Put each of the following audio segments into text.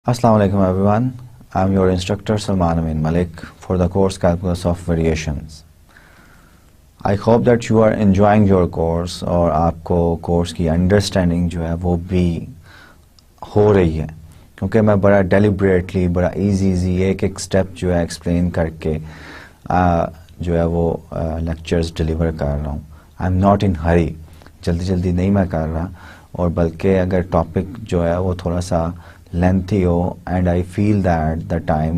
Assalamu alaikum everyone. I'm your instructor Salman Amin Malik for the course Calculus of Variations. I hope that you are enjoying your course और आपको course की understanding जो है वो भी हो रही है, क्योंकि मैं बड़ा डेलिब्रेटली बड़ा इजी एक एक स्टेप जो है एक्सप्लेन करके जो है वो लेक्चर्स डिलीवर कर रहा हूँ. आई एम नॉट इन हरी, जल्दी नहीं मैं कर रहा, और बल्कि अगर टॉपिक जो है वो थोड़ा सा lengthy and I feel that the time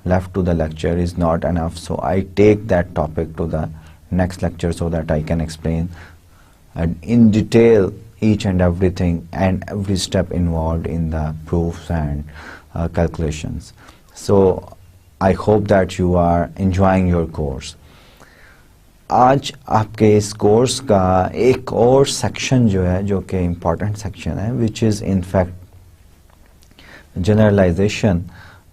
left to the lecture is not enough, so I take that topic to the next lecture so that I can explain in detail each and everything and every step involved in the proofs and calculations. So I hope that you are enjoying your course. आज आपके इस course का एक और section जो है, जो कि इम्पॉर्टेंट सेक्शन है, which is in fact generalisation.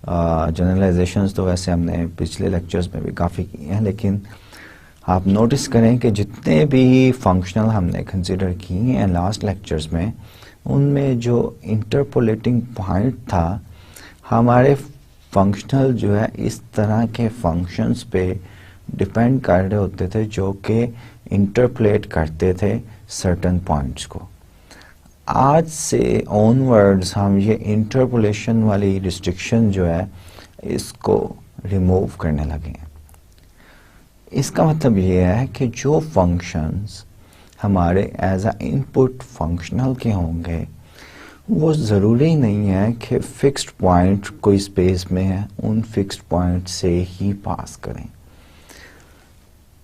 Generalisations तो वैसे हमने पिछले लेक्चर्स में भी काफ़ी किए हैं, लेकिन आप नोटिस करें कि जितने भी फंक्शनल हमने कंसिडर किए हैं लास्ट लेक्चर्स में, उनमें जो इंटरपोलेटिंग पॉइंट था, हमारे फंक्शनल जो है इस तरह के फंक्शंस पे डिपेंड कर रहे होते थे जो कि इंटरपोलेट करते थे सर्टन पॉइंट्स को. आज से ऑनवर्ड्स हम ये इंटरपोलेशन वाली रिस्ट्रिक्शन जो है इसको रिमूव करने लगे हैं. इसका मतलब ये है कि जो फंक्शंस हमारे एज अ इनपुट फंक्शनल के होंगे वो ज़रूरी नहीं है कि फिक्स्ड पॉइंट कोई स्पेस में है उन फिक्स्ड पॉइंट से ही पास करें.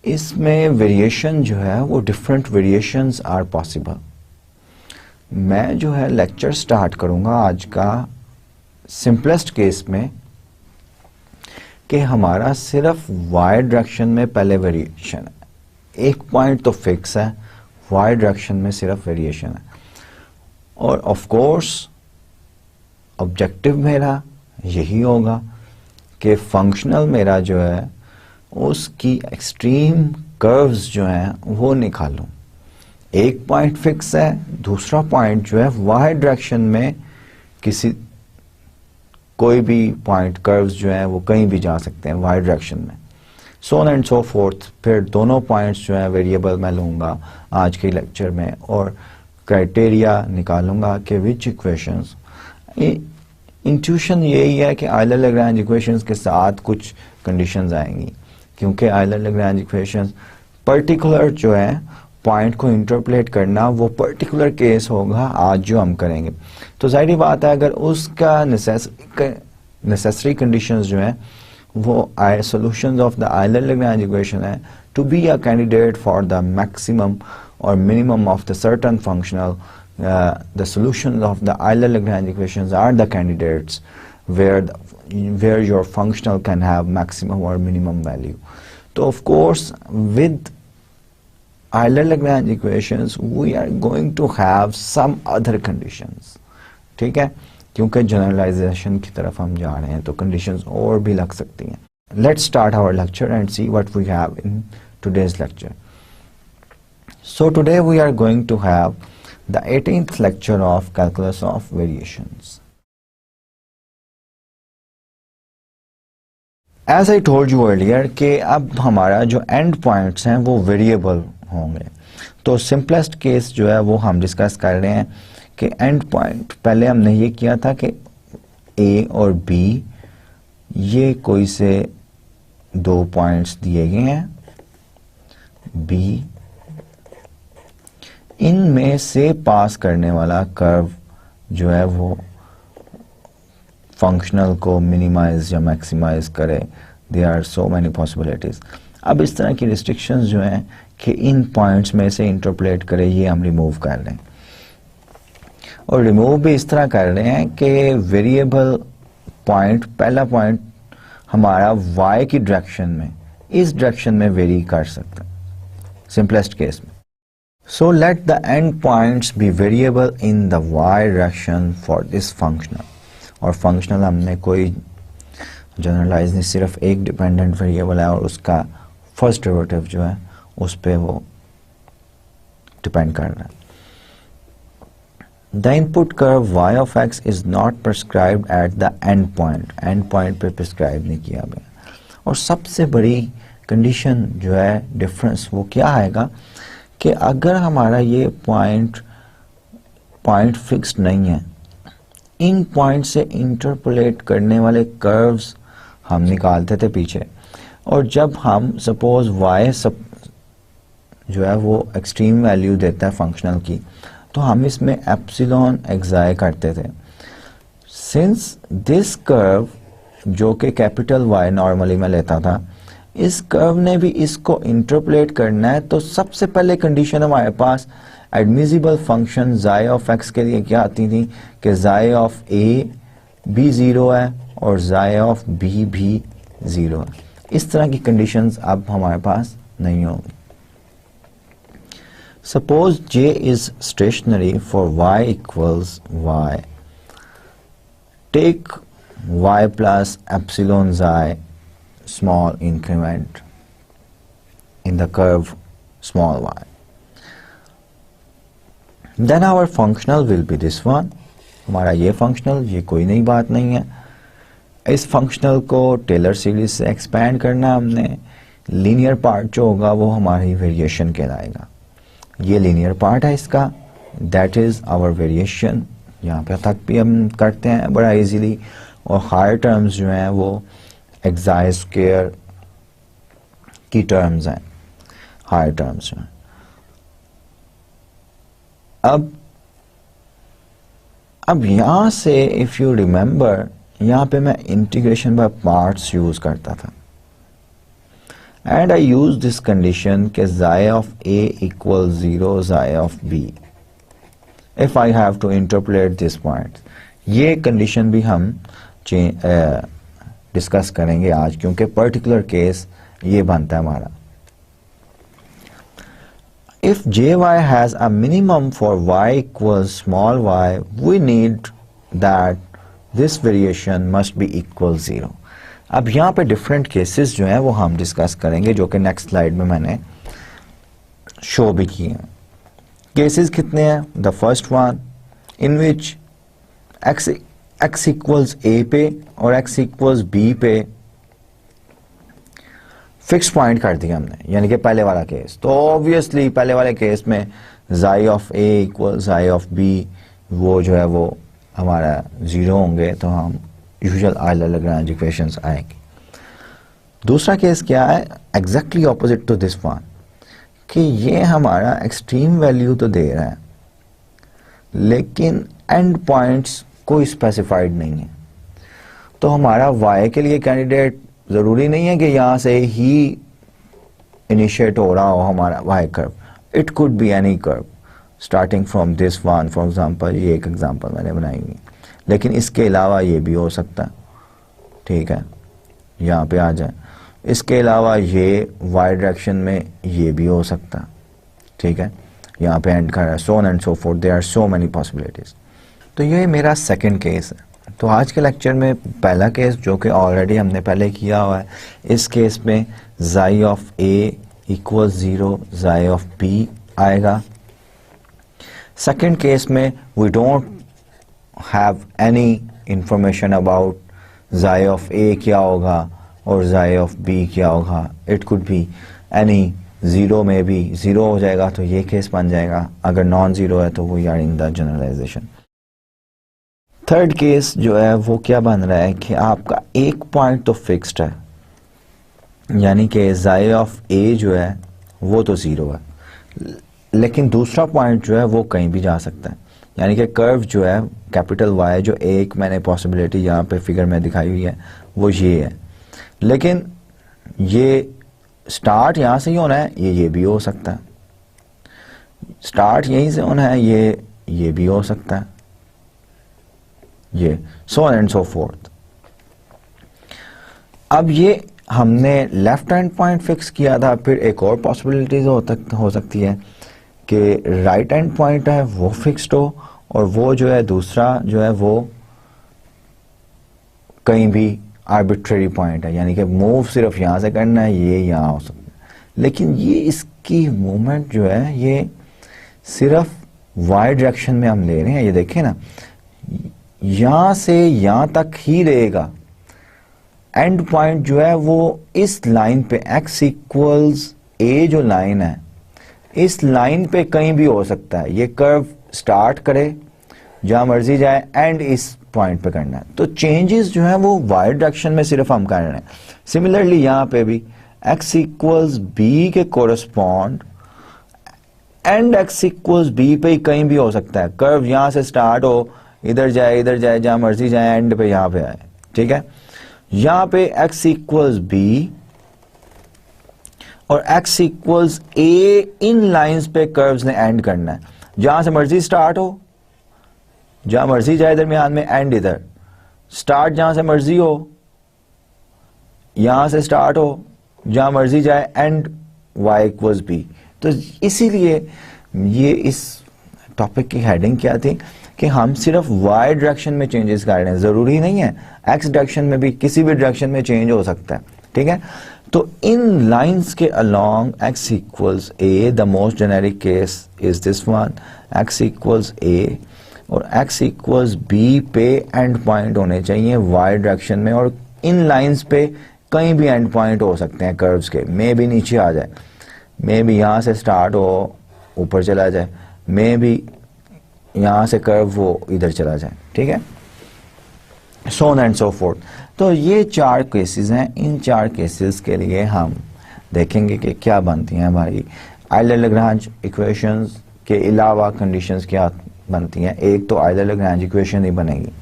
इसमें वेरिएशन जो है वो डिफरेंट वेरिएशंस आर पॉसिबल. मैं जो है लेक्चर स्टार्ट करूंगा आज का सिंपलेस्ट केस में कि हमारा सिर्फ वाई डायरेक्शन में पहले वेरिएशन है. एक पॉइंट तो फिक्स है, वाई डायरेक्शन में सिर्फ वेरिएशन है. और ऑफ कोर्स ऑब्जेक्टिव मेरा यही होगा कि फंक्शनल मेरा जो है उसकी एक्सट्रीम कर्व्स जो हैं वो निकालूं. एक पॉइंट फिक्स है, दूसरा पॉइंट जो है वाई डायरेक्शन में किसी कोई भी पॉइंट कर्व्स जो है वो कहीं भी जा सकते हैं वाई डायरेक्शन में, सो ऑन एंड सो फोर्थ. फिर दोनों पॉइंट्स जो है वेरिएबल मैं लूंगा आज के लेक्चर में और क्राइटेरिया निकालूंगा कि विच इक्वेशंस. इंट्यूशन यही है कि आयलर लैग्रेंज इक्वेशंस के साथ कुछ कंडीशंस आएंगी, क्योंकि आयलर लैग्रेंज इक्वेशंस पर्टिकुलर जो है पॉइंट को इंटरपोलेट करना वो पर्टिकुलर केस होगा आज जो हम करेंगे. तो जाहिर बात है अगर उसका नेसेसरी कंडीशंस जो है वो solutions of the Euler Lagrange equation है to be a candidate for the maximum और मिनिमम of the certain functional, the solutions of the Euler Lagrange equations are the candidates where your functional can have maximum or minimum value. So of course with Euler-Lagrange equations we are going to have some other conditions. ठीक है, क्योंकि generalisation की तरफ हम जा रहे हैं तो कंडीशंस और भी लग सकती हैं. Let's start our lecture and see what we have in today's lecture. So today we are going to have the 18th lecture of Calculus of Variations. As I told you earlier कि अब हमारा जो and points हैं वो variable होंगे. तो simplest case जो है वो हम डिस्कस कर रहे हैं कि एंड पॉइंट, पहले हमने ये किया था कि ए और बी ये कोई से दो पॉइंट्स दिए गए हैं, बी इनमें से पास करने वाला कर्व जो है वो फंक्शनल को मिनिमाइज या मैक्सिमाइज करे. There are so many possibilities. अब इस तरह की रिस्ट्रिक्शंस जो हैं कि इन पॉइंट्स में से इंटरपोलेट करे, ये हम रिमूव कर रहे हैं. और रिमूव भी इस तरह कर रहे हैं कि वेरिएबल पॉइंट, पहला पॉइंट हमारा वाई की डायरेक्शन में, इस डायरेक्शन में वेरी कर सकता है सिंपलेस्ट केस में. So let the end points be variable in the Y direction for this functional. और फंक्शनल हमने कोई जनरलाइज नहीं, सिर्फ एक डिपेंडेंट वेरिएबल है और उसका फर्स्ट डेरिवेटिव जो है उस पे वो डिपेंड कर रहा है. The input curve y of x is not prescribed at the end point पे प्रिस्क्राइब नहीं किया गया। और सबसे बड़ी कंडीशन जो है डिफरेंस वो क्या आएगा कि अगर हमारा ये पॉइंट फिक्स्ड नहीं है, इन पॉइंट से इंटरपोलेट करने वाले कर्व्स हम निकालते थे पीछे, और जब हम सपोज y जो है वो एक्सट्रीम वैल्यू देता है फंक्शनल की, तो हम इसमें एप्सिलॉन एक्साई करते थे। सिंस दिस कर्व जो कि कैपिटल Y नॉर्मली में लेता था, इस कर्व ने भी इसको इंटरपोलेट करना है, तो सबसे पहले कंडीशन हमारे पास admissible function xi of x के लिए क्या आती थी कि xi ऑफ a भी 0 है और xi ऑफ b भी 0 है। इस तरह की कंडीशंस अब हमारे पास नहीं होंगी। Suppose J is stationary for y equals y. Take y plus epsilon xi small increment in the curve small y. Then our functional will be this one. हमारा ये फंक्शनल, ये कोई नई बात नहीं है। इस फंक्शनल को टेलर सीरीज से एक्सपैंड करना हमने। लीनियर पार्ट जो होगा वो हमारी वेरिएशन कहलाएगा। ये लीनियर पार्ट है इसका, दैट इज आवर वेरिएशन। यहाँ पे तक भी हम करते हैं बड़ा इजीली। और हायर टर्म्स जो हैं वो एक्साई स्क्वायर की टर्म्स हैं, हायर टर्म्स हैं। अब यहां से इफ यू रिमेंबर, यहां पे मैं इंटीग्रेशन बाय पार्ट्स यूज करता था, and I use this condition कि xi of a equals 0 xi of b if I have to interpolate this point। ये condition भी हम डिस्कस करेंगे आज, क्योंकि पर्टिकुलर केस ये बनता है हमारा। If jy has a minimum for y equals small y, we need that this variation must be equal 0। अब यहाँ पे डिफरेंट केसेस जो हैं वो हम डिस्कस करेंगे, जो कि नेक्स्ट स्लाइड में मैंने शो भी किए हैं। केसेस कितने हैं? The first one in which x equals a पे और x इक्वल्स b पे फिक्स पॉइंट कर दिया हमने, यानी कि पहले वाला केस। तो ऑब्वियसली पहले वाले केस में xi of a equals xi of b वो जो है वो हमारा 0 होंगे, तो हम यूजुअल आयलर लैग्रेंज इक्वेशंस आएंगी। दूसरा केस क्या है? Exactly opposite to this one, कि ये हमारा एक्सट्रीम वैल्यू तो दे रहा है लेकिन एंड पॉइंट्स कोई स्पेसिफाइड नहीं है। तो हमारा y के लिए कैंडिडेट जरूरी नहीं है कि यहां से ही इनिशिएट हो रहा हो हमारा y curve. It could be any curve starting from this one, for example ये एक एग्जांपल मैंने बनाई हुई, लेकिन इसके अलावा ये भी हो सकता है। ठीक है, यहाँ पे आ जाए। इसके अलावा ये y डायरेक्शन में ये भी हो सकता है। ठीक है, यहाँ पे एंड कर रहा है, so on and so forth, there are so many possibilities. तो ये मेरा सेकंड केस है। तो आज के लेक्चर में पहला केस जो कि ऑलरेडी हमने पहले किया हुआ है, इस केस में xi of a equal 0 xi of b आएगा। सेकंड केस में we don't have any information about xi of a क्या होगा और xi of b क्या होगा। it could be any 0 में भी 0 हो जाएगा, तो ये केस बन जाएगा। अगर नॉन 0 है तो वो यार in the generalisation. Third case जो है वो क्या बन रहा है कि आपका एक पॉइंट तो फिक्स्ड है, यानी कि xi of a जो है वो तो 0 है, लेकिन दूसरा पॉइंट जो है वो कहीं भी जा सकता है। यानी कि कर्व जो है कैपिटल Y, जो एक मैंने पॉसिबिलिटी यहाँ पे फिगर में दिखाई हुई है वो ये है, लेकिन ये स्टार्ट यहाँ से ही होना है, ये भी हो सकता है। स्टार्ट यहीं से होना है, ये भी हो सकता है, ये सो ऑन एंड सो फोर्थ। अब ये हमने लेफ्ट हैंड पॉइंट फिक्स किया था, फिर एक और पॉसिबिलिटीज हो सकती है कि राइट हैंड पॉइंट है वो फिक्स्ड हो, और वो जो है दूसरा जो है वो कहीं भी आर्बिट्रेरी पॉइंट है, यानी कि मूव सिर्फ यहां से करना है, ये यहां हो सकता है। लेकिन ये इसकी मूवमेंट जो है ये सिर्फ वाई डायरेक्शन में हम ले रहे हैं, ये देखें ना, यहां से यहां तक ही रहेगा। एंड पॉइंट जो है वो इस लाइन पे x इक्वल्स a जो लाइन है, इस लाइन पे कहीं भी हो सकता है। ये कर्व स्टार्ट करे जहां मर्जी जाए, एंड इस पॉइंट पे करना है। तो चेंजेस जो है वो वाई डायरेक्शन में सिर्फ हम कर रहे हैं। सिमिलरली यहां पे भी x इक्वल्स b के correspond and x equals b पे कहीं भी हो सकता है। कर्व यहां से स्टार्ट हो, इधर जाए जहां मर्जी जाए, एंड पे यहां पे आए, ठीक है। यहां पे x इक्वल्स b और x equals a, in lines पे कर्व्स ने एंड करना है। जहां से मर्जी स्टार्ट हो, जहां मर्जी जाए दरमियान में, एंड इधर स्टार्ट जहां से मर्जी हो, यहां से स्टार्ट हो, जहां मर्जी जाए, एंड y इक्वल्स b। तो इसीलिए ये इस टॉपिक की हेडिंग क्या थी कि हम सिर्फ y डायरेक्शन में चेंजेस कर रहे हैं, जरूरी नहीं है x डायरेक्शन में भी, किसी भी डायरेक्शन में चेंज हो सकता है, ठीक है। तो इन लाइंस के along x equals a, the most generic case is this one, x equals a और x इक्वल्स b पे एंड पॉइंट होने चाहिए y डायरेक्शन में, और इन लाइंस पे कहीं भी एंड पॉइंट हो सकते हैं कर्व्स के। मे भी नीचे आ जाए, मे भी यहां से स्टार्ट हो ऊपर चला जाए, मे भी यहां से कर्व वो इधर चला जाए, ठीक है, so on and so fourth. तो ये 4 केसेस हैं। इन 4 केसेस के लिए हम देखेंगे कि क्या बनती हैं हमारी आयलर-लैग्रांज इक्वेशंस के अलावा कंडीशंस क्या बनती हैं। एक तो आयलर-लैग्रांज इक्वेशन ही बनेगी।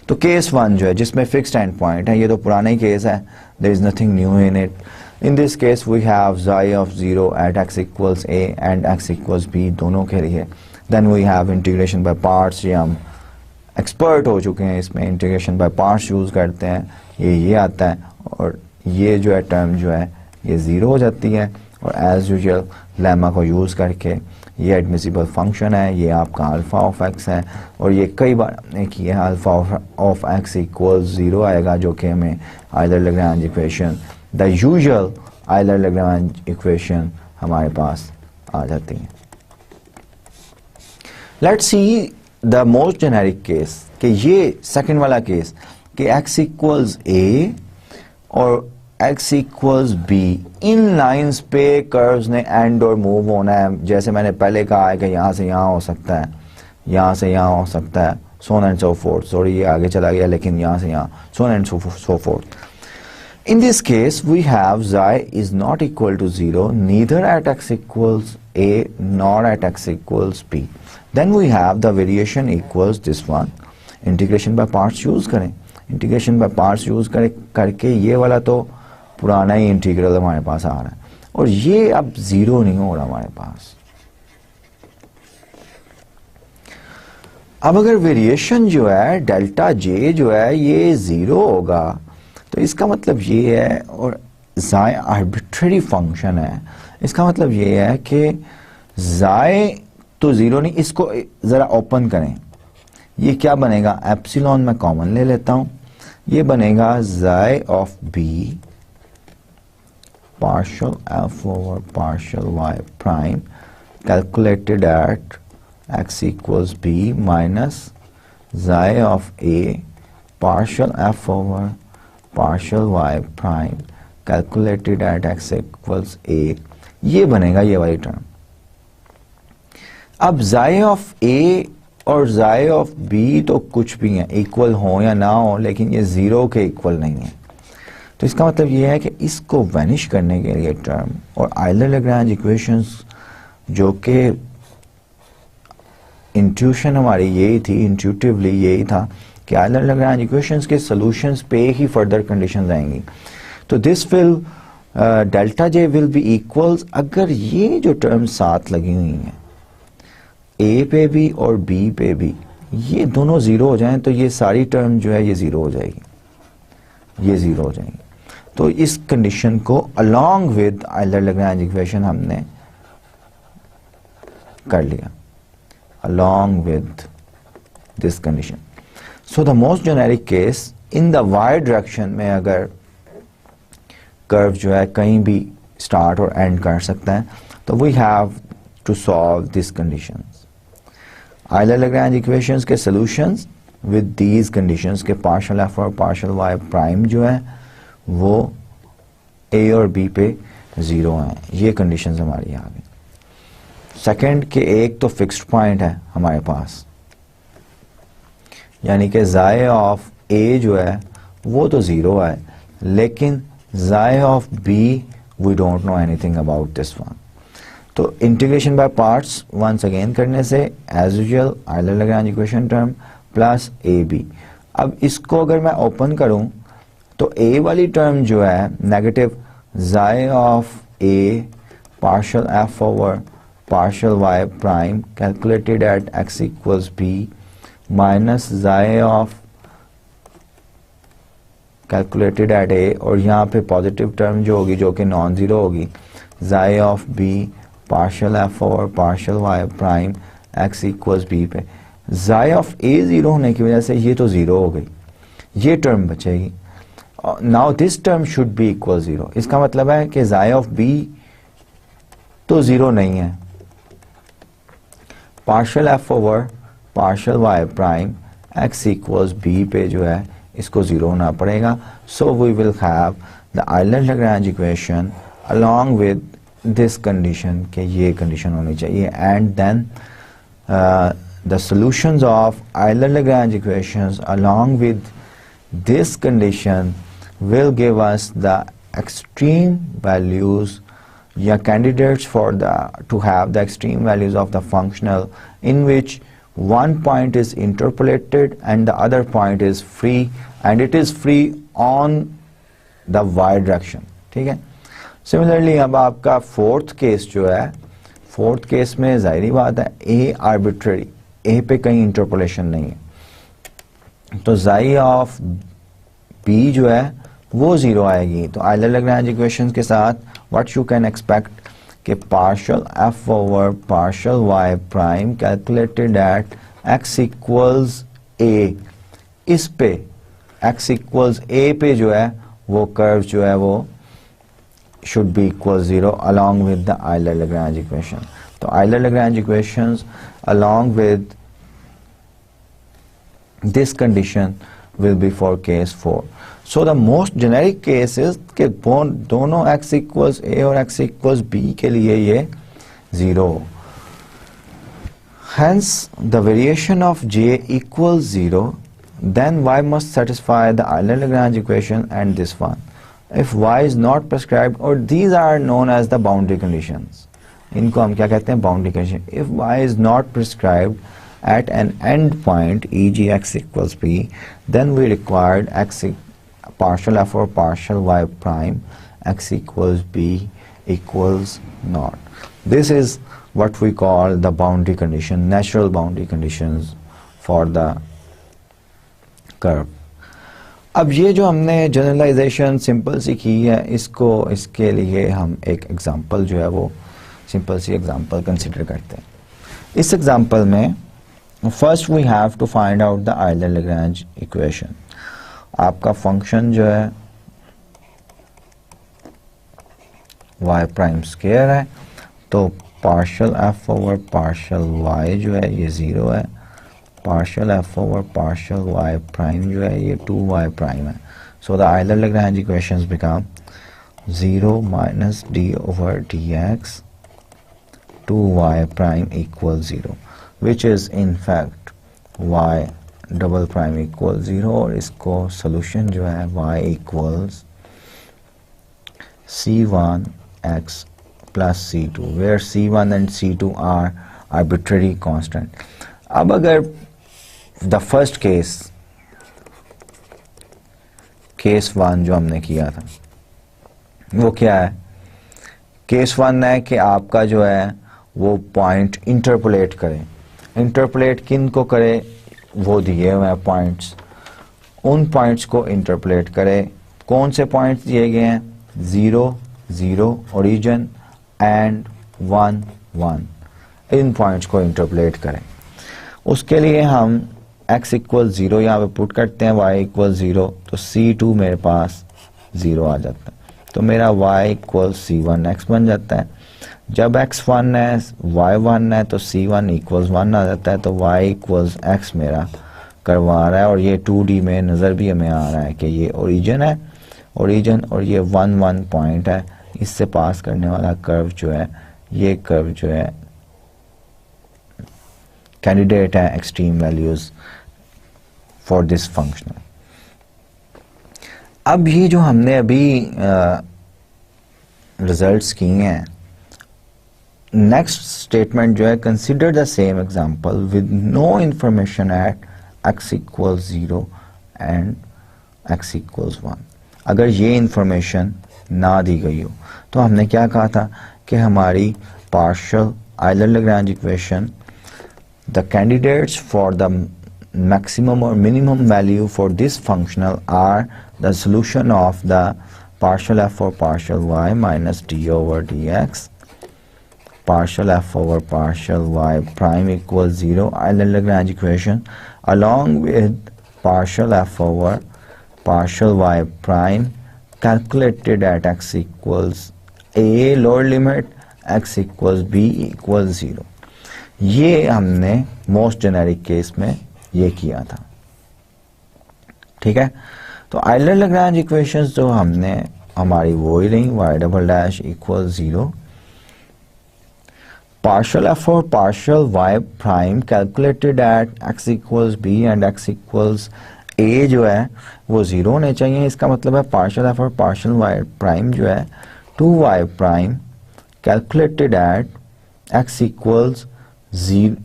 तो केस 1 जो है जिसमें फिक्स्ड एंड पॉइंट है, ये तो पुराना ही केस है, there is nothing new in it. In this case we have xi of 0 at x equals a and x equals b दोनों के लिए। Then we have integration by parts, ये हम एक्सपर्ट हो चुके हैं इसमें, इंटीग्रेशन बाय पार्ट्स यूज करते हैं। ये आता है और ये जो है टर्म जो है ये 0 हो जाती है, और एज यूजुअल लेमा को यूज करके ये एडमिसिबल फंक्शन है, ये आपका अल्फा ऑफ एक्स है, और ये कई बार हमने किया है अल्फा ऑफ एक्स इक्वल्स 0 आएगा, जो कि हमें Euler-Lagrange equation, the usual Euler-Lagrange equation हमारे पास आ जाती है। Let's see the most generic case, कि ये सेकंड वाला केस कि x इक्वल्स a और x इक्वल्स b, इन लाइंस पे कर्व्स ने एंड और मूव होना है। जैसे मैंने पहले कहा है कि यहां से यहां हो सकता है, यहां से यहां हो सकता है, so on and so forth। Sorry ये आगे चला गया, लेकिन यहां से यहां, so on and so forth। In this case we have xi is not equal to 0 neither at x equals a nor at x equals b। Then we have the variation equals this one, integration by parts use करें, integration by parts use करके ये वाला तो पुराना ही integral हमारे पास आ रहा है, और ये अब 0 नहीं हो रहा हमारे पास। अब अगर वेरिएशन जो है डेल्टा जे जो है ये 0 होगा, तो इसका मतलब ये है, और ज़ाय आर्बिट्रेरी फंक्शन है, इसका मतलब ये है कि ज़ाय तो 0 नहीं, इसको ज़रा ओपन करें, ये क्या बनेगा, एप्सिलॉन मैं कॉमन ले लेता हूं, ये बनेगा xi of B partial F over partial Y prime calculated at x equals B minus xi of A partial F over partial Y prime calculated at x equals a, ये बनेगा ये वाली टर्म। अब ज़ाय ऑफ ए और ज़ाय of B तो कुछ भी है, इक्वल हो या ना हो, लेकिन ये 0 के इक्वल नहीं है। तो इसका मतलब ये है कि इसको वैनिश करने के लिए टर्म, और आयलर-लैग्रांज इक्वेशंस जो कि इंट्यूशन हमारी यही थी, इंट्यूटिवली यही था कि आयलर-लैग्रांज इक्वेशंस के सॉल्यूशंस पे ही फर्दर कंडीशंस आएंगी। तो this will delta J will be equals, अगर ये जो टर्म साथ लगी हुई हैं ए पे भी और बी पे भी, ये दोनों 0 हो जाएं, तो ये सारी टर्म जो है ये 0 हो जाएगी, ये 0 हो जाएगी। तो इस कंडीशन को अलोंग विद आयलर-लैग्रांज इक्वेशन हमने कर लिया, along with this condition. So the most generic case in the Y direction में, अगर कर्व जो है कहीं भी स्टार्ट और एंड कर सकता है, तो we have to solve this conditions. Euler Lagrange equations के सॉल्यूशंस विद दीज कंडीशंस के पार्शियल एफ और पार्शियल वाई प्राइम जो है वो ए और बी पे जीरो हैं, ये कंडीशंस हमारी आ गई। सेकंड के एक तो फिक्स्ड पॉइंट है हमारे पास, यानी कि जाय ऑफ ए जो है वो तो जीरो है, लेकिन xi of b we don't know anything about this one. तो integration by parts once again करने से as usual Euler Lagrange equation term plus a b. अब इसको अगर मैं ओपन करूं तो ए वाली टर्म जो है negative xi of A partial F over partial Y prime calculated at x equals B minus xi of calculated at A, और यहाँ पे पॉजिटिव टर्म जो होगी जो कि नॉन जीरो होगी xi of B partial F over partial Y prime x equals B पे। Xi of A zero होने की वजह से ये तो जीरो हो गई, ये टर्म बचेगी। Now this term should be equal zero, इसका मतलब है कि जाय ऑफ बी तो जीरो नहीं है। Partial F over partial Y prime x equals B पे जो है इसको जीरो होना पड़ेगा। So we will have the Euler Lagrange equation along with this condition के ये कंडीशन होनी चाहिए, and then the solutions of Euler-Lagrange equations along with this condition will give us the extreme values या candidates for to have the extreme values of the functional in which one point is interpolated and the other point is free, and it is free on the y direction। ठीक है। Similarly अब आपका fourth case जो है, fourth case में जाहिर बात है ए आर्बिट्ररी, ए पे कहीं इंटरपोलेशन नहीं है, तो जाई ऑफ बी जो है वो जीरो आएगी। तो आयलर लैग्रेंज इक्वेशंस के साथ व्हाट यू कैन एक्सपेक्ट कि partial F over partial Y prime calculated at x equals a, इस पे एक्स इक्वल्स ए पे जो है वो कर्व जो है वो should be equal zero along with the Euler-Lagrange equation। तो Euler-Lagrange equations along with this condition will be for case 4। So the most generic case is कि दोनों x equals a और x equals b के लिए ये zero। Hence the variation of j equals zero, then y must satisfy the Euler-Lagrange equation and this one। If y is not prescribed, or these are known as the boundary conditions, इनको हम क्या कहते हैं, boundary condition। If y is not prescribed at an end point, e.g. x equals b, then we required x partial f or partial y prime x equals b equals naught। This is what we call the boundary condition, natural boundary conditions for the curve। अब ये जो हमने generalisation simple सी की है, इसके लिए हम एक एग्जांपल जो है वो सिंपल सी एग्जांपल कंसिडर करते हैं। इस एग्जांपल में first we have to find out the Euler Lagrange equation. आपका फंक्शन जो है y प्राइम स्क्वायर है, तो partial F over partial y जो है ये जीरो है, partial F over partial Y prime जो है ये 2y प्राइम है। So the Euler Lagrange equations become 0 minus D over D X 2y prime equal 0, which is in fact y double prime equal 0, और इसको solution जो है y equals c1 x plus c2, where c1 and c2 are arbitrary constant. अब अगर the first case 1 जो हमने किया था वो क्या है, केस 1 है कि आपका जो है वो पॉइंट इंटरपोलेट करें। इंटरपोलेट किन को करे, वो दिए हुए हैं पॉइंट्स, उन पॉइंट्स को इंटरपोलेट करें। कौन से पॉइंट्स दिए गए हैं, 0 0 ओरिजिन एंड 1 1, इन पॉइंट्स को इंटरपोलेट करें। उसके लिए हम x इक्वल 0 यहाँ पे पुट करते हैं, y इक्वल 0, तो c2 मेरे पास 0 आ जाता है, तो मेरा y इक्वल c1 x बन जाता है। जब x1 है y1 है तो c1 इक्वल्स 1 आ जाता है, तो y इक्वल्स x मेरा करवा रहा है, और ये 2D में नज़र भी हमें आ रहा है कि ये ओरिजिन है, ओरिजिन और ये 1 1 पॉइंट है, इससे पास करने वाला कर्व जो है, ये कर्व जो है कैंडिडेट है extreme values for this functional. अब ये जो हमने अभी रिजल्ट्स किए हैं, नेक्स्ट स्टेटमेंट जो है, consider the same example with no information at x equals 0 and x equals 1। अगर ये इंफॉर्मेशन ना दी गई हो तो हमने क्या कहा था कि हमारी partial Euler-Lagrange equation, the candidates for the maximum or minimum value for this functional are the solution of the partial f over partial y minus d over dx, partial f over partial y prime equals 0, Euler-Lagrange equation, along with partial f over partial y prime calculated at x equals a lower limit, x equals b equals 0। ये हमने most generic case में ये किया था, ठीक है। तो Euler-Lagrange equations जो हमने हमारी वो ही रही, y double dash equal 0, partial F और partial y prime calculated at x equals b and x equals a जो है वो 0 होने चाहिए। इसका मतलब है पार्शियल एफ और पार्शियल y प्राइम जो है 2y prime calculated at x equals 0,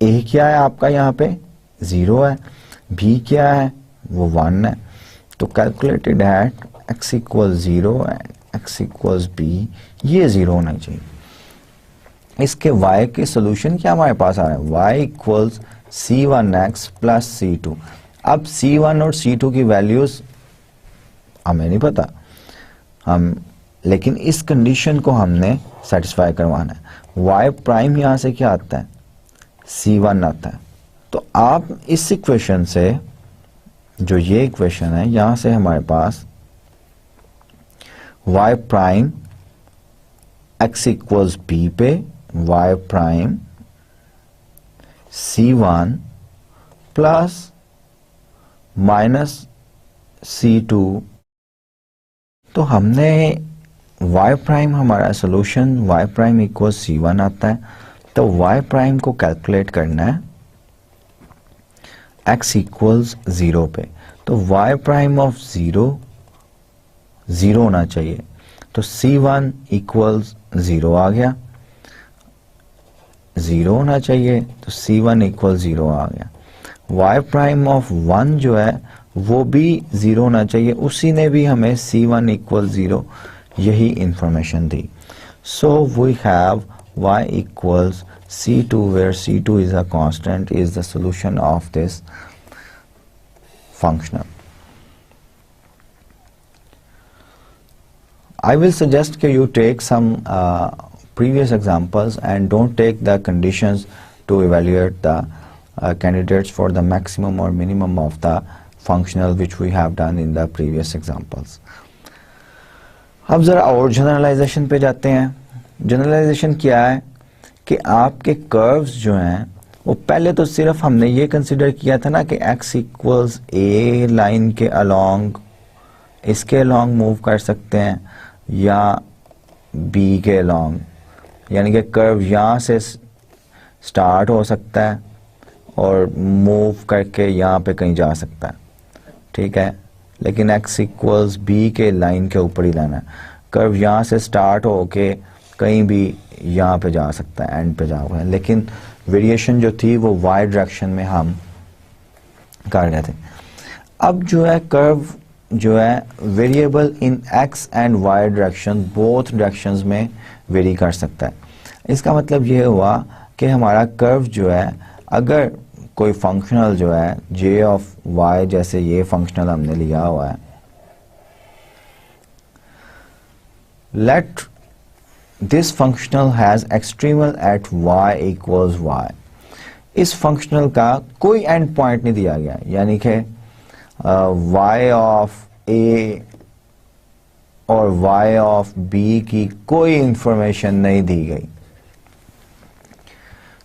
a क्या है आपका यहाँ पे 0 है, b क्या है वो 1 है, तो calculated at x equal 0 and x equals b, ये 0 होना चाहिए। इसके y के सोल्यूशन क्या हमारे पास आ रहा है, y equals c1x plus c2। अब c1 और c2 की वैल्यूज हमें नहीं पता, लेकिन इस कंडीशन को हमने सेटिस्फाई करवाना है। y प्राइम यहाँ से क्या आता है, c1 आता है। तो आप इस इक्वेशन से, जो ये इक्वेशन है, यहां से हमारे पास y prime x equals b पे y prime c1 plus minus c2, तो हमने y प्राइम हमारा solution y prime equals c1 आता है, तो y प्राइम को कैलकुलेट करना है x इक्वल्स 0 पे, तो y प्राइम ऑफ 0 0 होना चाहिए, तो c1 इक्वल्स 0 आ गया, 0 होना चाहिए, तो c1 इक्वल्स 0 आ गया। y प्राइम ऑफ 1 जो है वो भी 0 होना चाहिए, उसी ने भी हमें c1 इक्वल 0 यही इंफॉर्मेशन दी। So we have y equals c2 where c2 is a constant is the solution of this functional. I will suggest that you take some previous examples and don't take the conditions to evaluate the candidates for the maximum or minimum of the functional which we have done in the previous examples. अब जरा और generalisation पे जाते हैं। Generalisation क्या है कि आपके कर्व्स जो हैं वो पहले तो सिर्फ हमने ये कंसिडर किया था ना कि x इक्वल्स a लाइन के अलोंग, इसके अलोंग मूव कर सकते हैं या b के अलोंग, यानी कि कर्व यहाँ से स्टार्ट हो सकता है और मूव करके यहाँ पे कहीं जा सकता है, ठीक है। लेकिन x इक्वल्स b के लाइन के ऊपर ही लाना है, कर्व यहाँ से स्टार्ट हो के कहीं भी यहाँ पे जा सकता है, एंड पे जा हुआ है, लेकिन वेरिएशन जो थी वो y डायरेक्शन में हम कर रहे थे। अब जो है कर्व जो है variable in x and y direction, both directions में वेरी कर सकता है। इसका मतलब ये हुआ कि हमारा कर्व जो है, अगर कोई फंक्शनल जो है j ऑफ y, जैसे ये फंक्शनल हमने लिया हुआ है, let this functional has extremal at y equals y, इस फंक्शनल का कोई एंड पॉइंट नहीं दिया गया, यानी कि y ऑफ a और y ऑफ b की कोई इंफॉर्मेशन नहीं दी गई।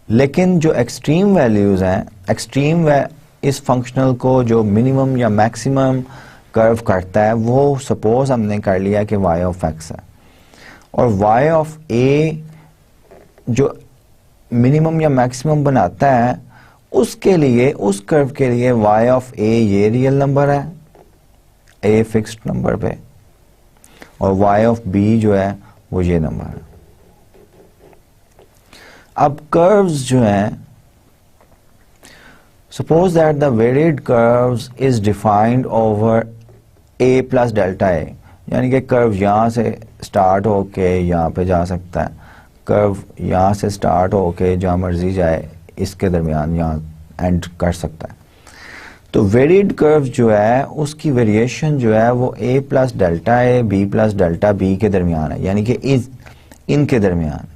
लेकिन जो एक्सट्रीम वैल्यूज हैं, इस फंक्शनल को जो मिनिमम या मैक्सिमम कर्व करता है, वो सपोज हमने कर लिया कि y ऑफ x है, और y ऑफ a जो मिनिमम या मैक्सिमम बनाता है, उसके लिए, उस कर्व के लिए y ऑफ a ये रियल नंबर है, a फिक्स्ड नंबर पे, और y ऑफ b जो है वो ये नंबर है। अब कर्व्स जो हैं, suppose that the varied curves is defined over a plus delta a, यानी कि कर्व यहां से स्टार्ट होके यहां पे जा सकता है, कर्व यहां से स्टार्ट होके जहां मर्जी जाए इसके दरमियान यहां एंड कर सकता है। तो वेरिड कर्व जो है उसकी वेरिएशन जो है वो a plus delta a b plus delta b के दरमियान है, यानी कि इनके दरमियान,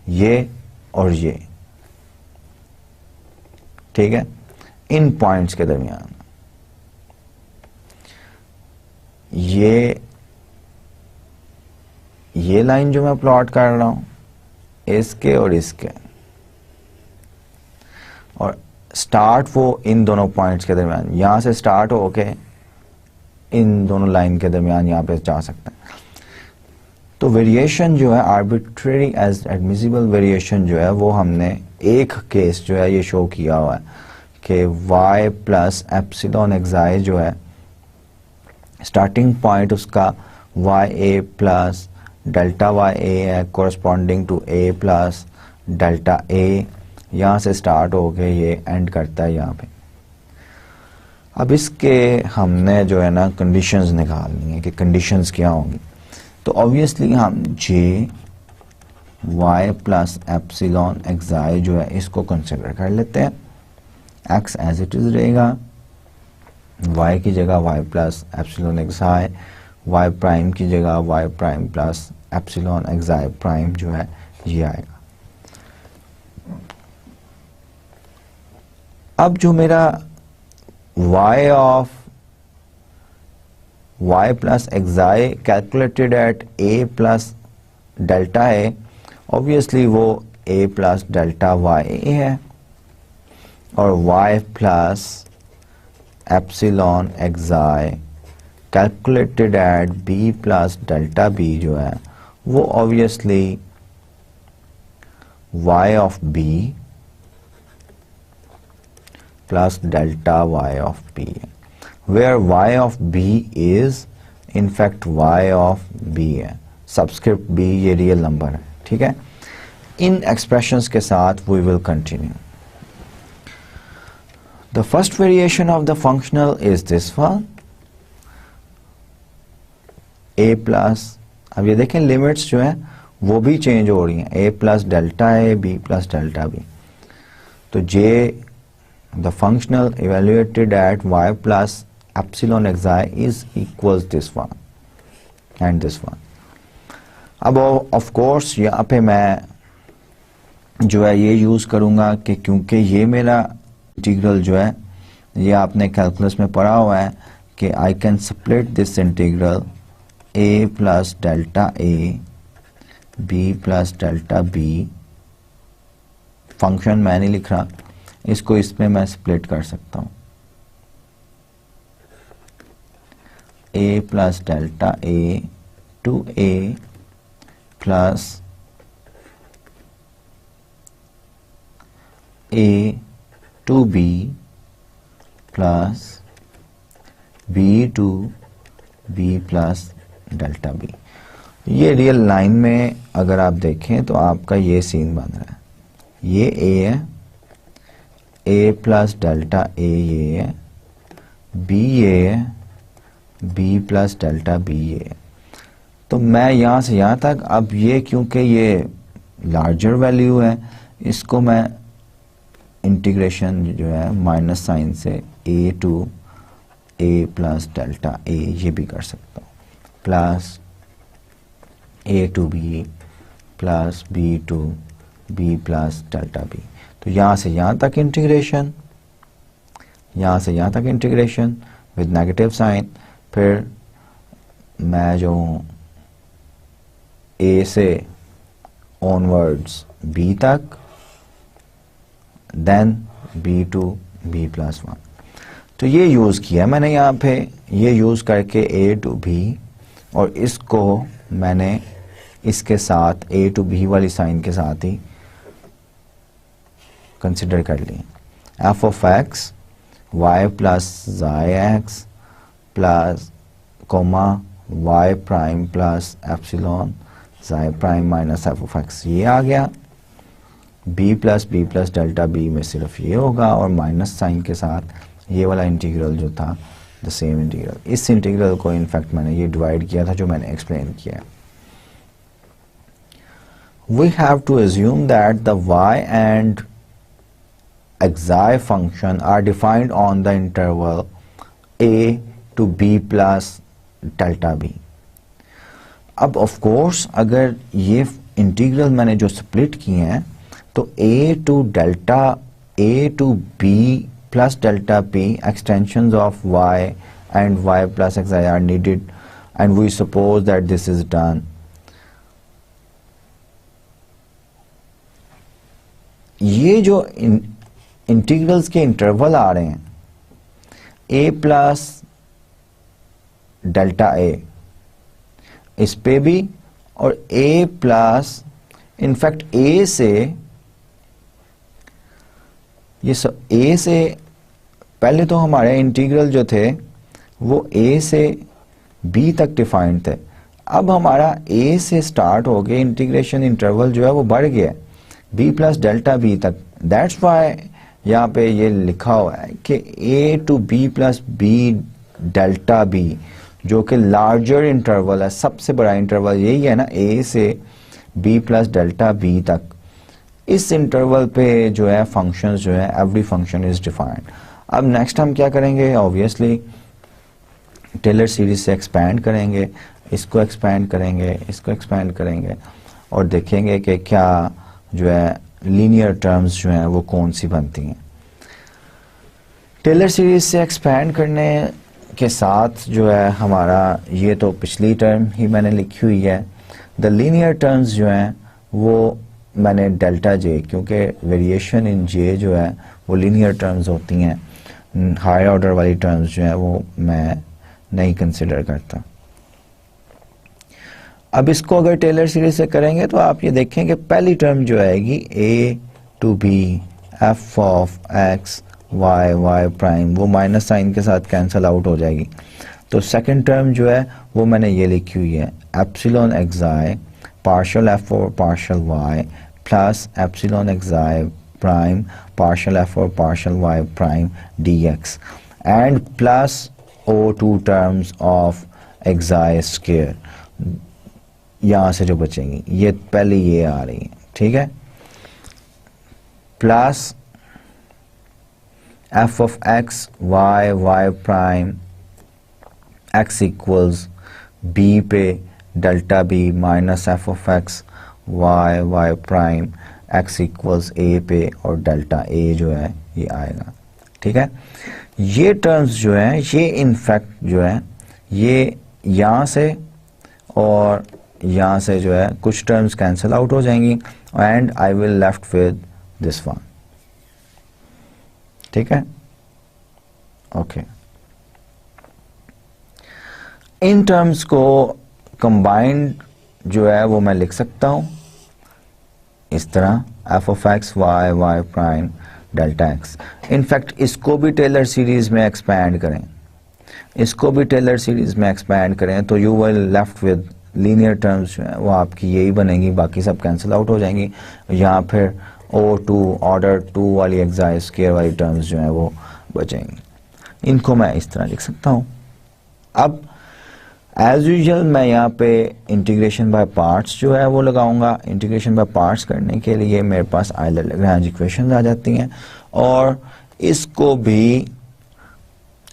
ये और ये, ठीक है, इन पॉइंट्स के दरमियान। ये लाइन जो मैं प्लॉट कर रहा हूं, इसके और इसके, और स्टार्ट वो इन दोनों पॉइंट्स के दरमियान, यहां से स्टार्ट होके इन दोनों लाइन के दरमियान यहां पे जा सकता है। तो वेरिएशन जो है, आर्बिट्रेरी एज एडमिसिबल वेरिएशन जो है, वो हमने एक केस जो है ये शो किया हुआ है कि y प्लस एप्सिलॉन एक्साई जो है, स्टार्टिंग पॉइंट उसका y a plus delta y a है, corresponding to a plus delta a, यहाँ से स्टार्ट होके ये एंड करता है यहाँ पे। अब इसके हमने जो है ना कंडीशंस निकालनी है कि कंडीशंस क्या होंगी। तो ऑब्वियसली हम j y plus epsilon xi जो है इसको कंसिडर कर लेते हैं, x एज इट इज रहेगा, y की जगह y plus epsilon एक्साई, y prime की जगह y prime plus epsilon xi prime जो है ये आएगा। अब जो मेरा y of y plus एक्साई calculated at a plus delta a, obviously वो a प्लस डेल्टा y है, और y plus epsilon एक्साई calculated at b plus delta b जो है वो obviously y of b plus delta y of b है, where y of b is in fact y of b है, subscript b ये real number है, ठीक है। इन expressions के साथ we will continue. The first variation of the functional is this one, a plus, अब ये देखें लिमिट्स जो है वो भी चेंज हो रही हैं, a plus delta a b plus delta b। तो j the functional evaluated at y plus epsilon xi is equals this one and this one. अब of course यहाँ पे मैं जो है ये यूज करूंगा कि क्योंकि ये मेरा इंटीग्रल जो है ये आपने कैलकुलस में पढ़ा हुआ है कि I can split this integral a plus delta a b plus delta b, function मैं नहीं लिख रहा, इसको इसमें मैं स्प्लिट कर सकता हूं, a plus delta a to a plus a to b plus b to b plus delta b। ये रियल लाइन में अगर आप देखें तो आपका ये सीन बन रहा है, ये a है, a प्लस डेल्टा a ये है, b ये है, b प्लस डेल्टा b ये है। तो मैं यहाँ से यहाँ तक, अब ये क्योंकि ये लार्जर वैल्यू है, इसको मैं इंटीग्रेशन जो है माइनस साइन से a to a plus delta a ये भी कर सकता हूँ, plus a to b plus b to b plus delta b। तो यहाँ से यहाँ तक इंटीग्रेशन, यहाँ से यहाँ तक इंटीग्रेशन विद नेगेटिव साइन, फिर मैं जो ए से ऑनवर्ड्स बी तक, then b to b plus one. तो ये यूज किया मैंने यहाँ पे, ये यूज करके ए टू बी, और इसको मैंने इसके साथ ए टू बी वाली साइन के साथ ही कंसिडर कर लिया। F of x y plus xi x plus comma y prime plus epsilon xi prime minus f of x, ये आ गया। बी प्लस डेल्टा बी में सिर्फ ये होगा, और माइनस साइन के साथ ये वाला इंटीग्रल जो था द सेम इंटीग्रल। इस इंटीग्रल को इनफैक्ट मैंने ये डिवाइड किया था जो मैंने एक्सप्लेन किया। We have to assume that the y and xi function are defined on the interval a to b plus delta b। अब ऑफ कोर्स अगर ये इंटीग्रल मैंने जो स्प्लिट किए हैं तो a to b plus delta p extensions of y and y plus xi are needed, and we suppose that this is done। ये जो इंटीग्रल्स के इंटरवल आ रहे हैं a प्लस डेल्टा a, इस पे भी, और a प्लस इनफैक्ट a से ये सब a से पहले तो हमारे इंटीग्रल जो थे वो a से b तक डिफाइंड थे। अब हमारा a से स्टार्ट हो गया इंटीग्रेशन इंटरवल जो है वो बढ़ गया b प्लस डेल्टा b तक। दैट्स वाई यहाँ पे ये लिखा हुआ है कि a to b plus b delta b, जो कि लार्जर इंटरवल है, सबसे बड़ा इंटरवल यही है ना, a से b प्लस डेल्टा b तक। इस इंटरवल पे जो है फंक्शंस जो है एवरी फंक्शन इज डिफाइंड। अब नेक्स्ट हम क्या करेंगे, ऑब्वियसली टेलर सीरीज से एक्सपैंड करेंगे, इसको एक्सपैंड करेंगे, इसको एक्सपैंड करेंगे, और देखेंगे कि क्या जो है लीनियर टर्म्स जो हैं वो कौन सी बनती हैं। टेलर सीरीज से एक्सपैंड करने के साथ जो है हमारा, ये तो पिछली टर्म ही मैंने लिखी हुई है, द लीनियर टर्म्स जो हैं वो मैंने डेल्टा जे, क्योंकि वेरिएशन इन जे जो है वो लीनियर टर्म्स होती हैं, हायर ऑर्डर वाली टर्म्स जो है वो मैं नहीं कंसिडर करता। अब इसको अगर टेलर सीरीज से करेंगे तो आप ये देखेंगे पहली टर्म जो आएगी a to b f of x y y prime, वो माइनस साइन के साथ कैंसल आउट हो जाएगी। तो सेकंड टर्म जो है वो मैंने ये लिखी हुई है, एप्सिलॉन एक्साई पार्शियल एफ और partial y plus epsilon xi prime partial F और partial Y prime dx and plus O two terms of xi square, यहां से जो बचेंगी ये पहले ये आ रही है, ठीक है, plus f of x y y prime x equals B पे delta b minus f of x y y prime x equals a पे और डेल्टा ए जो है ये आएगा, ठीक है। ये टर्म्स जो है ये इनफैक्ट जो है ये यहां से और यहां से जो है कुछ टर्म्स कैंसिल आउट हो जाएंगी, and I will left with this one, ठीक है, ओके। इन टर्म्स को कंबाइंड जो है वो मैं लिख सकता हूं इस तरह, f of x y y prime delta x. In fact इसको भी टेलर सीरीज में एक्सपैंड करें, इसको भी टेलर सीरीज में एक्सपैंड करें तो you will left with linear terms जो है वो आपकी यही बनेगी, बाकी सब कैंसिल आउट हो जाएंगी। यहाँ फिर ओ टू ऑर्डर टू वाली एक्साई स्क्वायर वाली टर्म्स जो है वो बचेंगी। इनको मैं इस तरह लिख सकता हूँ। अब एज यूजुअल मैं यहाँ पे इंटीग्रेशन बाय पार्ट्स जो है वो लगाऊंगा। इंटीग्रेशन बाय पार्ट्स करने के लिए मेरे पास आयलर-लैग्रेंज इक्वेशंस आ जाती हैं, और इसको भी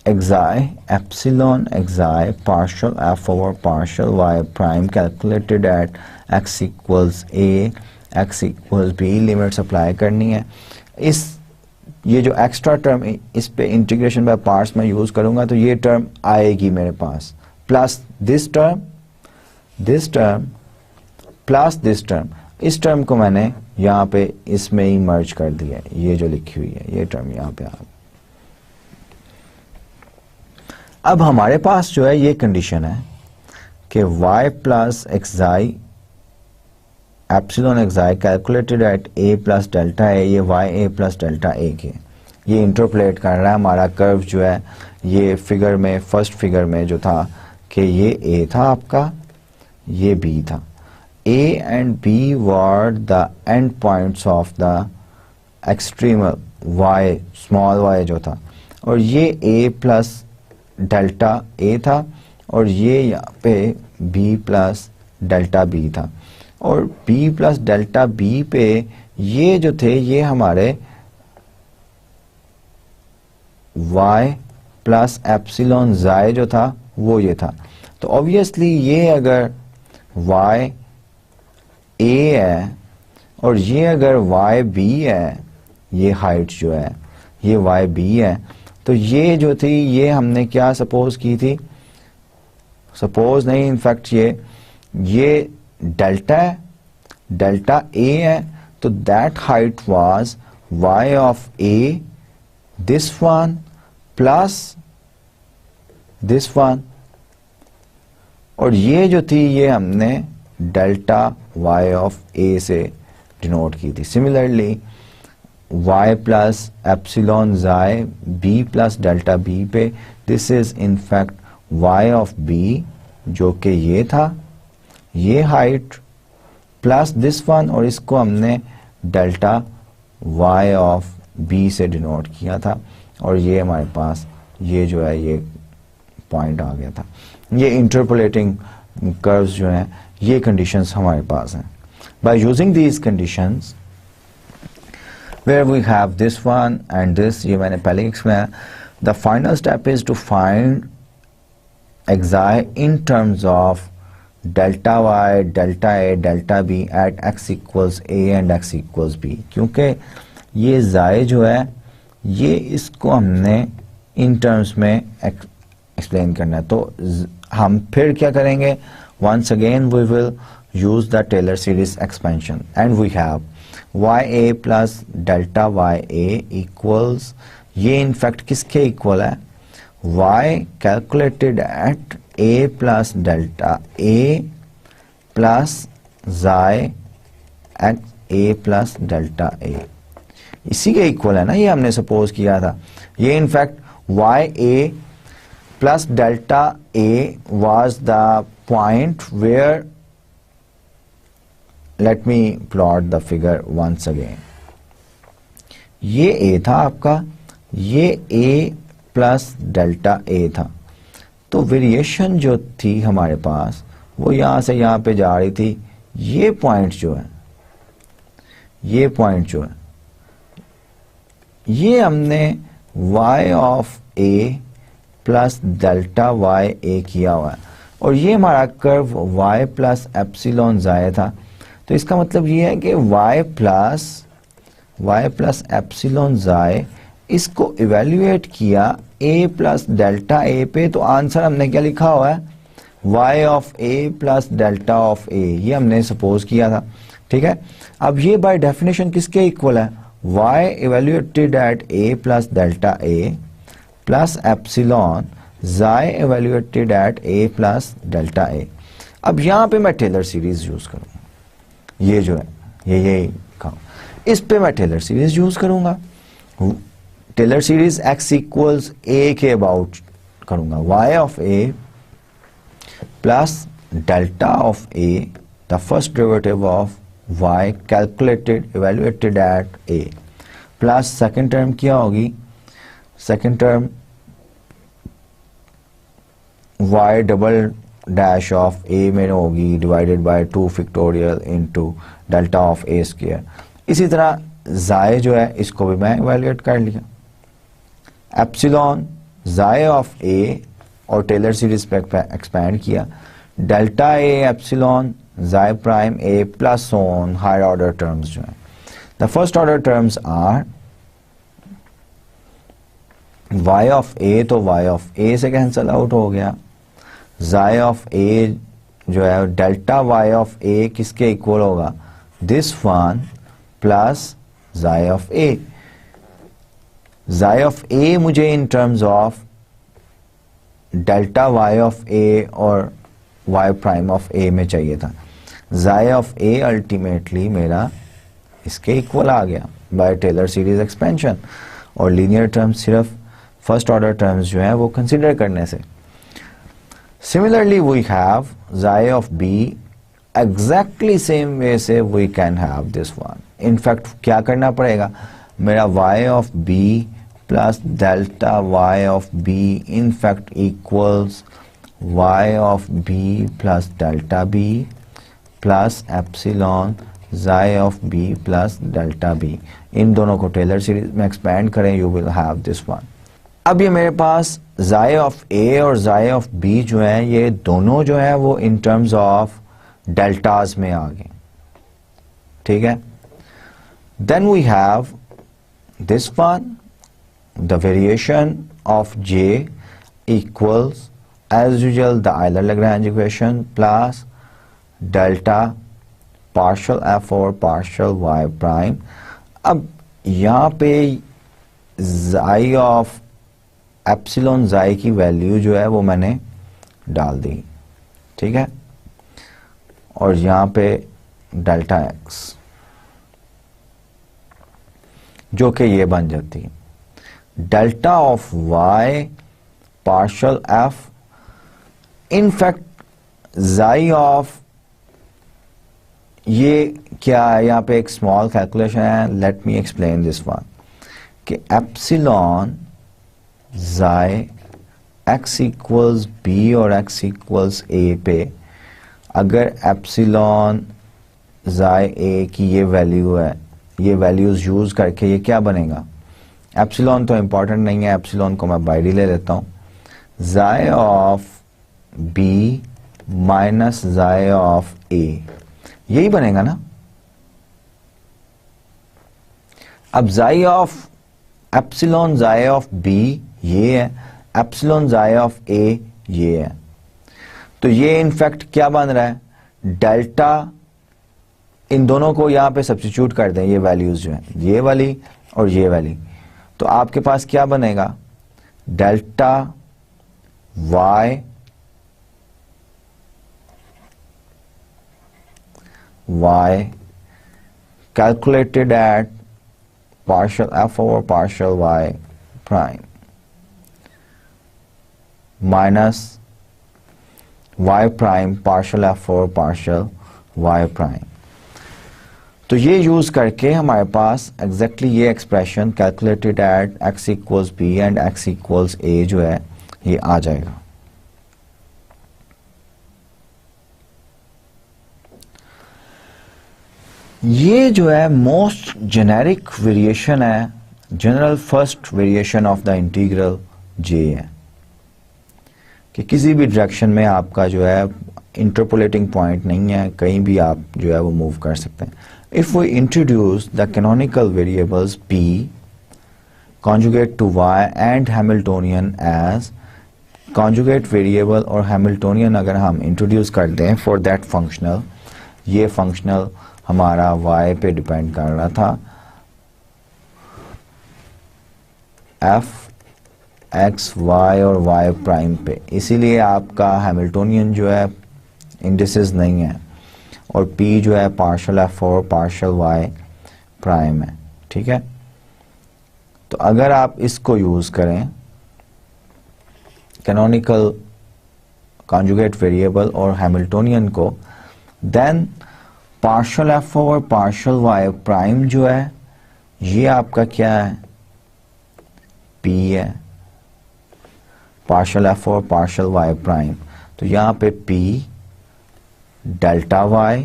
xi epsilon xi partial F over partial Y prime calculated at x equals a x equals b limits apply करनी है। इस ये जो एक्स्ट्रा टर्म इस पे इंटीग्रेशन बाय पार्ट्स में यूज करूंगा तो ये टर्म आएगी मेरे पास, plus this term plus this term, इस टर्म को मैंने यहाँ पे इसमें ही मर्ज कर दिया, ये जो लिखी हुई है ये टर्म यहाँ पे आ गई। अब हमारे पास जो है ये कंडीशन है कि y plus xi epsilon xi calculated at a plus delta a, ये y a plus delta a के, ये इंटरपोलेट कर रहा है हमारा कर्व जो है, ये फिगर में फर्स्ट फिगर में जो था कि ये a था आपका, ये b था, a and b were the end points of the extremal y, small y जो था, और ये a प्लस डेल्टा a था, और ये यहाँ पे b प्लस डेल्टा b था, और b प्लस डेल्टा b पे ये जो थे ये हमारे y प्लस एप्सिलॉन xi जो था वो ये था। तो ऑब्वियसली ये अगर y a है और ये अगर y b है, ये हाइट जो है ये y b है, तो ये जो थी ये हमने क्या सपोज की थी, सपोज नहीं इनफैक्ट ये डेल्टा है, डेल्टा a है, तो that height was y of a this one plus this one, और ये जो थी ये हमने डेल्टा y ऑफ a से डिनोट की थी। Similarly y plus epsilon xi b plus delta b पे this is in fact y of b जो कि ये था, ये हाइट प्लस दिस वन, और इसको हमने डेल्टा y ऑफ b से डिनोट किया था, और ये हमारे पास ये जो है ये पॉइंट आ गया था। ये इंटरपोलेटिंग कर्व्स जो हैं ये कंडीशंस हमारे पास हैं। By using these conditions where we have this one and this, ये मैंने पहले explain, the final step is to find xi in terms of delta y, delta a, delta b at x equals a and x equals b, क्योंकि ये xi जो है ये इसको हमने इन टर्म्स में एक्सप्लेन करना है। तो हम फिर क्या करेंगे, once again we will use the Taylor series expansion and we have ya plus delta ya equals, ये इनफैक्ट किसके इक्वल है, y calculated at a plus delta a plus xi at a plus delta a, इसी के equal है ना, ये हमने suppose किया था। ये in fact ya plus delta a was the point where, let me plot the figure once again, ये a था आपका, ये a प्लस डेल्टा a था, तो वेरिएशन जो थी हमारे पास वो यहां से यहां पे जा रही थी। ये पॉइंट जो है, ये पॉइंट जो है ये हमने y of a plus delta ya किया हुआ है, और ये हमारा curve y plus epsilon xi था। तो इसका मतलब ये है कि y प्लस एप्सिलॉन xi इसको इवेल्युएट किया a प्लस डेल्टा a पे, तो आंसर हमने क्या लिखा हुआ है, y of a plus delta of a, ये हमने सपोज किया था। ठीक है, अब ये बाय डेफिनेशन किसके इक्वल है, y evaluated at a plus delta a plus epsilon xi evaluated at a plus delta a। अब यहां पे मैं टेलर सीरीज यूज करूंगा, ये जो है ये इस पे मैं टेलर सीरीज यूज करूंगा। Taylor series x equals a के अबाउट करूंगा, y of a plus delta of a, the first derivative of y calculated evaluated at a, plus second term क्या होगी, second term y double dash of a में होगी divided by 2 factorial into delta of a square. इसी तरह xi जो है इसको भी मैं इवेल्युएट कर लिया, एप्सिलॉन xi ऑफ a और टेलर सीरीज पे एक्सपैंड किया, delta a epsilon xi prime a plus on higher order terms जो है, the first order terms are y of a, तो y ऑफ a से कैंसल आउट हो गया, xi of a जो है डेल्टा वाई ऑफ ए किसके इक्वल होगा, this one plus xi of a. Xi of a मुझे in terms of delta y of a और वाई प्राइम ऑफ ए में चाहिए था। जाई ऑफ ए अल्टीमेटली मेरा इसके इक्वल आ गया बाय टेलर सीरीज एक्सपेंशन, और लीनियर टर्म्स सिर्फ फर्स्ट ऑर्डर टर्म्स जो है वो कंसिडर करने से। Similarly we have xi of b, exactly same way से we can have this one. In fact क्या करना पड़ेगा, मेरा y of b plus delta y of b in fact equals y of b plus delta b plus epsilon xi of b plus delta b. इन दोनों को Taylor series में expand करें, you will have this one. अब ये मेरे पास जाई of a और जाई ऑफ बी जो है ये दोनों जो है वो इन टर्म्स ऑफ डेल्टाज में आ गए, ठीक है। Then we have this one, the variation of J equals as usual the Euler Lagrange equation plus delta partial F और पार्शियल वाई प्राइम। अब यहां पे जाई ऑफ एप्सिलॉन जाई की वैल्यू जो है वो मैंने डाल दी, ठीक है, और यहां पे डेल्टा एक्स जो कि ये बन जाती है delta of y partial f. In fact xi of ये क्या है, यहाँ पे एक स्मॉल कैलकुलेशन है, let me explain this one, कि epsilon xi x equals b और एक्स इक्वल्स ए पे अगर एप्सिलॉन जाई ए की ये वैल्यू है, ये वैल्यूज यूज करके ये क्या बनेगा, एप्सिलॉन तो इंपॉर्टेंट नहीं है, एप्सिलॉन को मैं बाहर ही ले लेता हूं, जाई ऑफ बी माइनस जाई ऑफ ए, यही बनेगा ना। अब जाई of epsilon xi of B ये है, एप्सिलॉन जाई ऑफ ए ये है, तो ये इनफैक्ट क्या बन रहा है, डेल्टा, इन दोनों को यहां पे सब्स्टिट्यूट कर दें, ये वैल्यूज जो है ये वाली और ये वाली, तो आपके पास क्या बनेगा, delta y y calculated at partial f over partial y prime minus y prime partial f over partial y prime। तो ये यूज करके हमारे पास एग्जैक्टली ये expression calculated at x equals b and x equals a जो है ये आ जाएगा। ये जो है मोस्ट जेनेरिक वेरिएशन है, general first variation of the integral J है, कि किसी भी डायरेक्शन में आपका जो है इंटरपोलेटिंग पॉइंट नहीं है, कहीं भी आप जो है वो मूव कर सकते हैं। If we introduce the canonical variables p conjugate to y and Hamiltonian as conjugate variable, और हैमिल्टोनियन अगर हम इंट्रोड्यूस कर दें फॉर दैट फंक्शनल, ये फंक्शनल हमारा y पे डिपेंड कर रहा था, f x y और y प्राइम पे, इसीलिए आपका हैमिल्टोनियन जो है इंडिसेस नहीं है, और p जो है पार्शियल f और पार्शियल y प्राइम है, ठीक है। तो अगर आप इसको यूज करें कैनोनिकल कॉन्जुगेट वेरिएबल और हैमिल्टोनियन को, then partial F over partial Y prime जो है ये आपका क्या है, p है, partial F over partial Y prime, तो यहां पे p delta y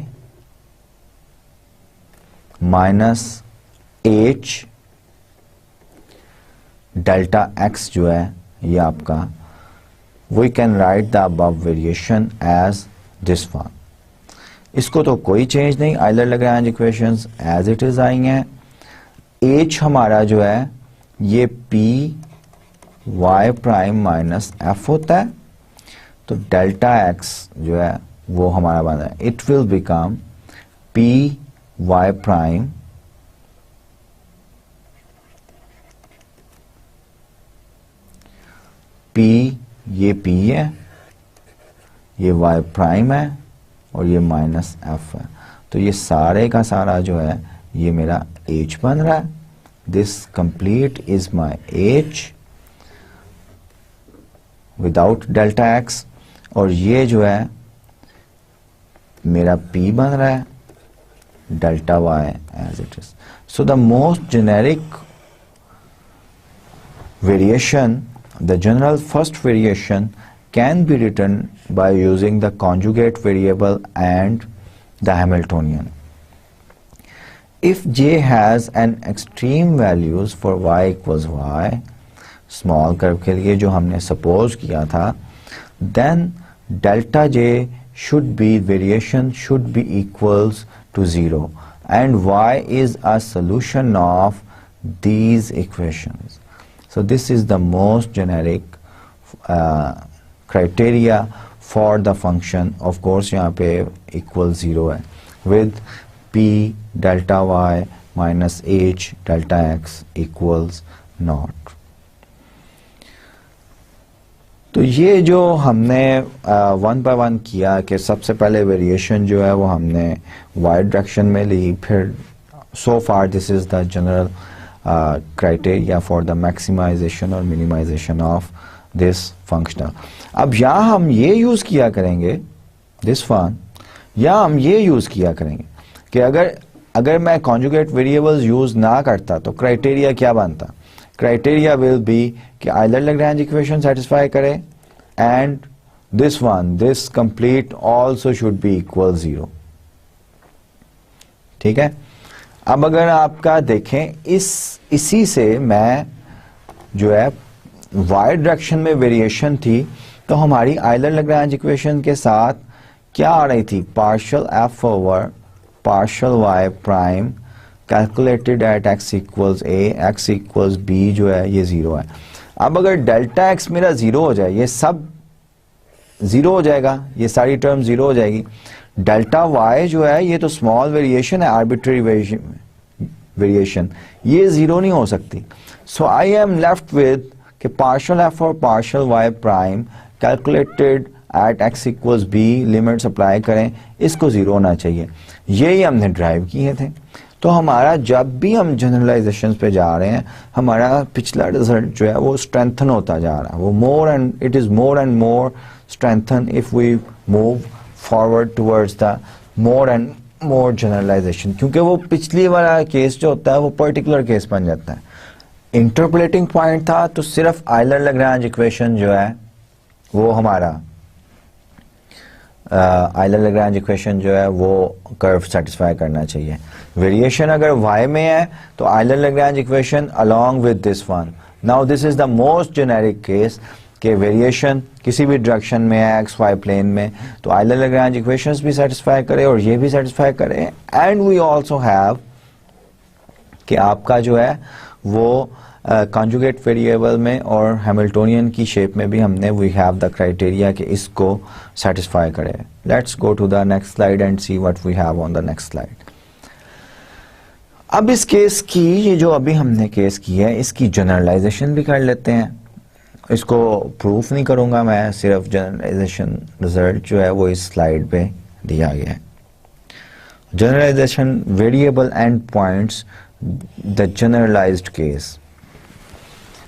minus h delta x जो है ये आपका, we can write the above variation as this one. इसको तो कोई चेंज नहीं, Euler Lagrange equations as it is आई हैं। h हमारा जो है ये p y prime minus f होता है, तो डेल्टा x जो है वो हमारा बन रहा है, it will become p y prime p, ये पी है, ये वाई प्राइम है और ये माइनस एफ है। तो ये सारे का सारा जो है ये मेरा एच बन रहा है। This complete is my h without delta x, और ये जो है मेरा पी बन रहा है delta y as it is. So the most generic variation, the general first variation can be written by using the conjugate variable and the Hamiltonian. If j has an extreme values for y equals y, small curve के लिए जो हमने suppose किया था, then delta j should be, variation should be equals to 0, and y is a solution of these equations. So this is the most generic criteria for the function. Of course यहाँ पे equal 0 है, with p delta y minus h delta x equals naught. तो ये जो हमने one by one किया कि सबसे पहले वेरिएशन जो है वो हमने y डायरेक्शन में ली, फिर so far this is the general criteria for the maximization or minimization of this functional. अब यहाँ हम ये यूज किया करेंगे this one, या हम ये यूज किया करेंगे कि अगर मैं conjugate variables यूज ना करता तो क्राइटेरिया क्या बनता? क्राइटेरिया विल बी कि आइलर लैग्रेंज इक्वेशन सेटिस्फाई करे and this one, this complete also should be equal 0। ठीक है, अब अगर आपका देखें इसी से मैं जो है y डायरेक्शन में वेरिएशन थी तो हमारी आइलर लैग्रेंज इक्वेशन के साथ क्या आ रही थी? Partial F over partial Y prime calculated at x equals a, x equals b जो है ये 0 है। अब अगर डेल्टा x मेरा 0 हो जाए, ये सब 0 हो जाएगा, ये सारी टर्म 0 हो जाएगी। डेल्टा y जो है ये तो स्मॉल वेरिएशन है, आर्बिट्रेरी वेरिएशन, ये 0 नहीं हो सकती। So I am left with कि पार्शियल एफ और partial Y prime calculated at x equals b, limits apply करें, इसको 0 होना चाहिए। यही हमने ड्राइव किए थे। तो हमारा जब भी हम जनरलाइजेशन पे जा रहे हैं, हमारा पिछला रिजल्ट जो है वो स्ट्रेंथन होता जा रहा है, वो more and it is more and more strengthen if we move forward towards the more and more generalization, क्योंकि वो पिछली वाला केस जो होता है वो पर्टिकुलर केस बन जाता है। इंटरपोलेटिंग पॉइंट था तो सिर्फ आइलर लैग्रेंज इक्वेशन जो है वो हमारा आइलर लैग्रेंज इक्वेशन जो है वो कर्व सेटिस्फाई करना चाहिए। वेरिएशन अगर y में है तो Euler Lagrange equation along with this one. Now this is the most generic case कि वेरिएशन किसी भी डायरेक्शन में है एक्स वाई प्लेन में, तो आइलर लैग्रेंज इक्वेशंस भी सेटिस्फाई करे और ये भी सेटिस्फाई करे। एंड वी आल्सो हैव कि आपका जो है वो कॉन्जुगेट वेरिएबल में और हैमिल्टोनियन की शेप में भी हमने वी हैव द क्राइटेरिया कि इसको सेटिस्फाई करे। Let's go to the next slide and see what we have on the next slide. अब इस केस की, ये जो अभी हमने केस की है, इसकी जनरलाइजेशन भी कर लेते हैं। इसको प्रूफ नहीं करूंगा मैं, सिर्फ जनरलाइजेशन रिजल्ट जो है वो इस स्लाइड पे दिया गया है। Generalization variable end points, the generalized case.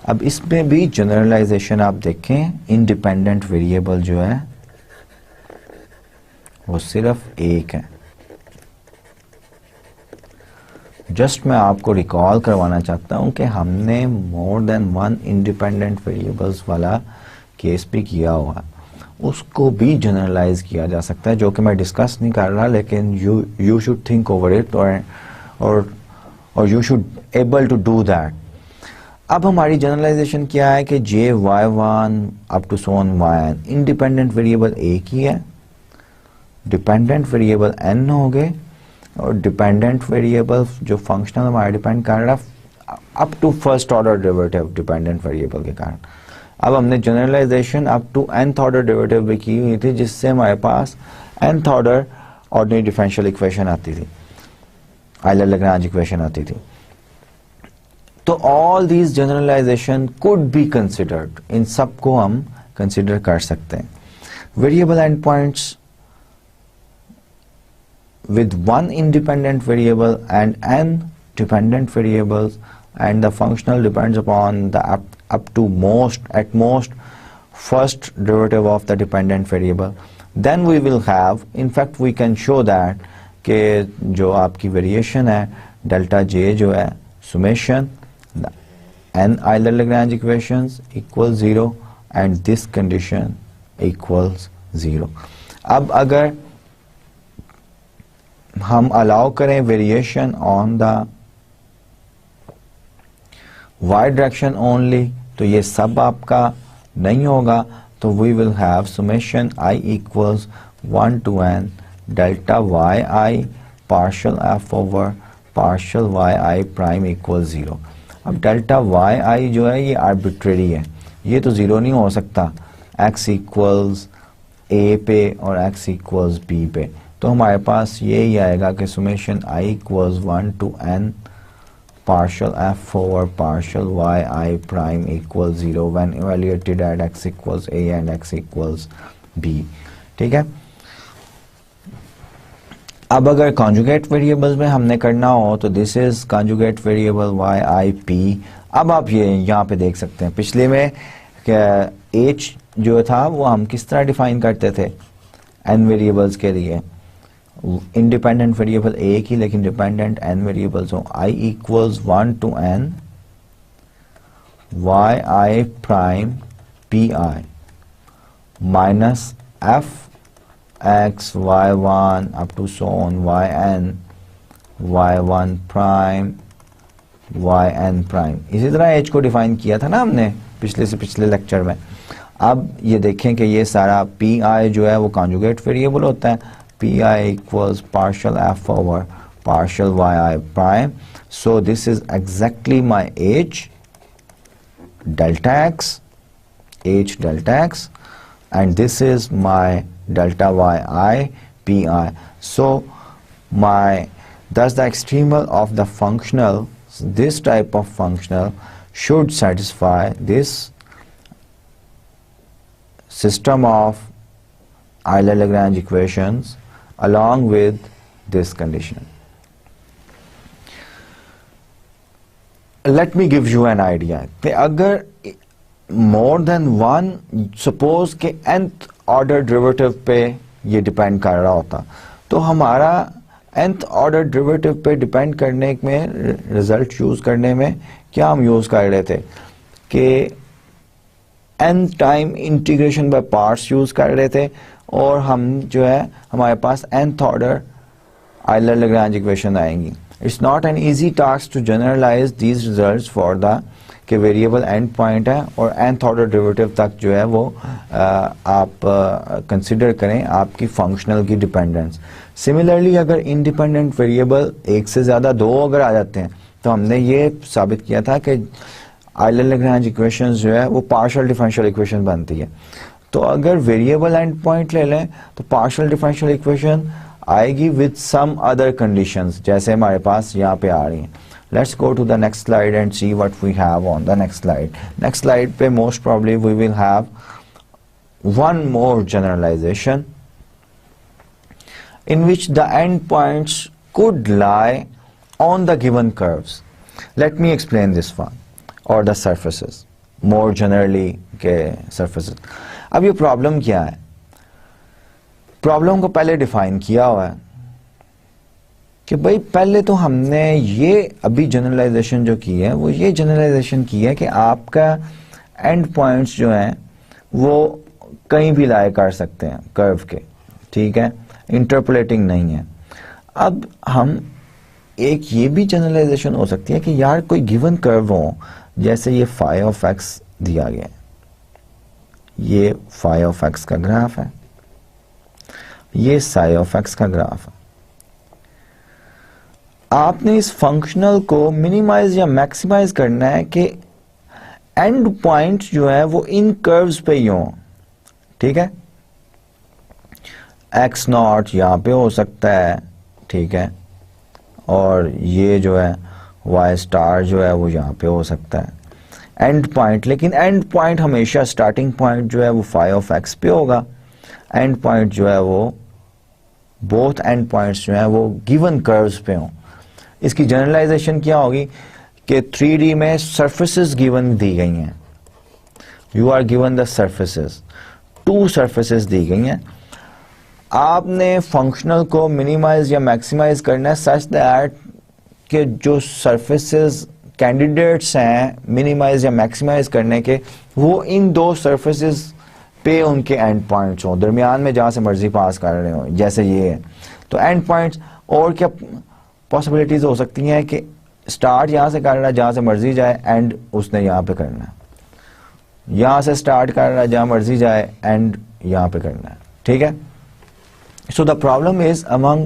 अब इसमें भी जनरलाइजेशन आप देखें, इंडिपेंडेंट वेरिएबल जो है वो सिर्फ एक है। जस्ट मैं आपको रिकॉल करवाना चाहता हूं कि हमने more than one independent variables वाला केस भी किया हुआ, उसको भी जनरलाइज किया जा सकता है, जो कि मैं डिस्कस नहीं कर रहा, लेकिन you should think over it और you should able to do that. अब हमारी जनरलाइजेशन क्या है कि J y one up to सोन वाई एन, इंडिपेंडेंट वेरिएबल एक ही है, डिपेंडेंट वेरिएबल एन हो गए, और डिपेंडेंट वेरिएबल जो फंक्शनल हमारा डिपेंड कर रहा है up to first order derivative dependent variable के कारण। अब हमने generalization up to nth order derivative भी की हुई थी, जिससे हमारे पास nth order ordinary differential equation आती थी, आयलर-लैग्रेंज इक्वेशन आती थी। तो all these generalization could be considered, इन सब को हम कंसिडर कर सकते हैं। Variable end points with one independent variable and n dependent variables, and the functional depends upon the up to at most first derivative of the dependent variable, then we will have, in fact we can show that कि जो आपकी variation है delta J जो है summation n Euler-Lagrange equations equals 0 and this condition equals 0। अब अगर हम allow करें variation on the Y direction only, तो ये सब आपका नहीं होगा, तो we will have summation i equals 1 to n delta y i partial F over partial Y i prime equal 0। अब डेल्टा वाई आई जो है ये आर्बिट्रेरी है, ये तो 0 नहीं हो सकता x इक्वल्स a पे और x इक्वल्स b पे, तो हमारे पास यही आएगा कि summation i equals 1 to n partial f over partial yi prime equals 0 when evaluated at x equals a and x equals b। ठीक है, अब अगर कॉन्जुगेट वेरिएबल्स में हमने करना हो तो this is conjugate variable y i p। अब आप ये यहाँ पे देख सकते हैं, पिछले में h जो था वो हम किस तरह डिफाइन करते थे n वेरिएबल्स के लिए, इंडिपेंडेंट वेरिएबल एक ही लेकिन डिपेंडेंट n वेरिएबल्स हो। i equals 1 to n y i prime p i minus f x y1 up to so on yn y1 prime yn prime. इसी तरह h को डिफाइन किया था ना हमने पिछले से पिछले लेक्चर में। अब ये देखें कि ये सारा पी आई जो है वो कॉन्जुगेट वेरिएबल होता है, p i equals partial F over partial Y i prime. So this is exactly my h delta x and this is my delta yi pi। so thus the extremal of the functional, this type of functional should satisfy this system of Euler-Lagrange equations along with this condition। let me give you an idea कि अगर more than one, suppose के nth order derivative पे ये depend कर रहा होता, तो हमारा nth ऑर्डर डेरिवेटिव पे डिपेंड करने में, रिजल्ट यूज करने में क्या हम यूज कर रहे थे कि n time integration by parts use कर रहे थे, और हम जो है हमारे पास nth ऑर्डर Euler-Lagrange इक्वेशन आएंगी। It's not an easy task to generalize these results for the कि वेरिएबल एंड पॉइंट है और nth ऑर्डर डेरिवेटिव तक जो है वो आप कंसिडर करें आपकी फंक्शनल की डिपेंडेंस। सिमिलरली अगर इंडिपेंडेंट वेरिएबल एक से ज़्यादा दो अगर आ जाते हैं तो हमने ये साबित किया था कि Euler-Lagrange इक्वेशंस जो है वो पार्शियल डिफरेंशियल इक्वेशन बनती है। तो अगर वेरिएबल एंड पॉइंट ले लें तो पार्शियल डिफरेंशियल इक्वेशन आएगी विद सम अदर कंडीशंस, जैसे हमारे पास यहाँ पे आ रही हैं। Let's go to the next slide and see what we have on the next slide. Next slide पे most probably we will have one more generalization in which the endpoints could lie on the given curves. Let me explain this one, or the surfaces, more generally के surfaces। अब ये problem क्या है? Problem को पहले define किया हुआ है कि भाई पहले तो हमने ये अभी जनरलाइजेशन जो की है वो ये जनरलाइजेशन की है कि आपका एंड पॉइंट्स जो हैं वो कहीं भी लाई कर सकते हैं कर्व के, ठीक है, इंटरपोलेटिंग नहीं है। अब हम एक ये भी जनरलाइजेशन हो सकती है कि यार कोई गिवन कर्व हो, जैसे ये फाई ऑफ एक्स दिया गया है, ये फाई ऑफ एक्स का ग्राफ है, ये साई ऑफ एक्स का ग्राफ है। आपने इस फंक्शनल को मिनिमाइज या मैक्सिमाइज करना है कि एंड पॉइंट्स जो है वो इन कर्व्स पे ही हों, ठीक है। एक्स नॉट यहाँ पे हो सकता है, ठीक है, और ये जो है वाई स्टार जो है वो यहाँ पे हो सकता है एंड पॉइंट। लेकिन एंड पॉइंट हमेशा स्टार्टिंग पॉइंट जो है वो फाई ऑफ एक्स पे होगा, एंड पॉइंट जो है वो बोथ एंड पॉइंट्स जो है वो गिवन कर्व्स पे हों। इसकी जनरलाइजेशन क्या होगी कि 3D में सरफेसेस गिवन दी गई हैं, you are given the surfaces, 2 surfaces दी गई हैं, आपने फंक्शनल को मिनिमाइज या मैक्सिमाइज करना है सच दैट कि जो सरफेसेस कैंडिडेट्स हैं मिनिमाइज या मैक्सिमाइज करने के, वो इन 2 सरफेसेस पे उनके एंड पॉइंट्स हों, दरमियान में जहां से मर्जी पास कर रहे हो, जैसे ये है। तो एंड पॉइंट्स और क्या पॉसिबिलिटीज हो सकती हैं कि स्टार्ट यहां से कर रहा है जहां से मर्जी जाए, एंड उसने यहां पे करना है, यहां से स्टार्ट कर रहा है जहां मर्जी जाए, एंड यहां पे करना है, ठीक है। So the problem is among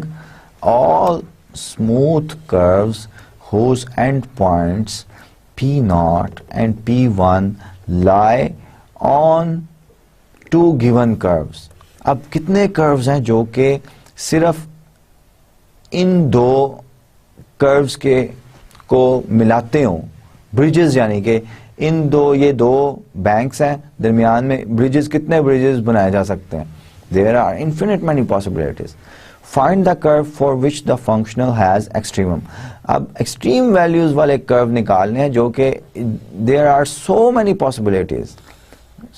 all smooth curves whose endpoints P0 and P1 lie on 2 given curves। अब कितने कर्व्स हैं जो कि सिर्फ इन 2 कर्व्स के को मिलाते हों, ब्रिजेस, यानी कि ये 2 बैंक्स हैं, दरमियान में ब्रिजेस, कितने ब्रिजेस बनाए जा सकते हैं? There are infinite many possibilities. Find the curve for which the functional has extremum। अब extreme values वाले curve निकालने हैं जो कि there are so many possibilities।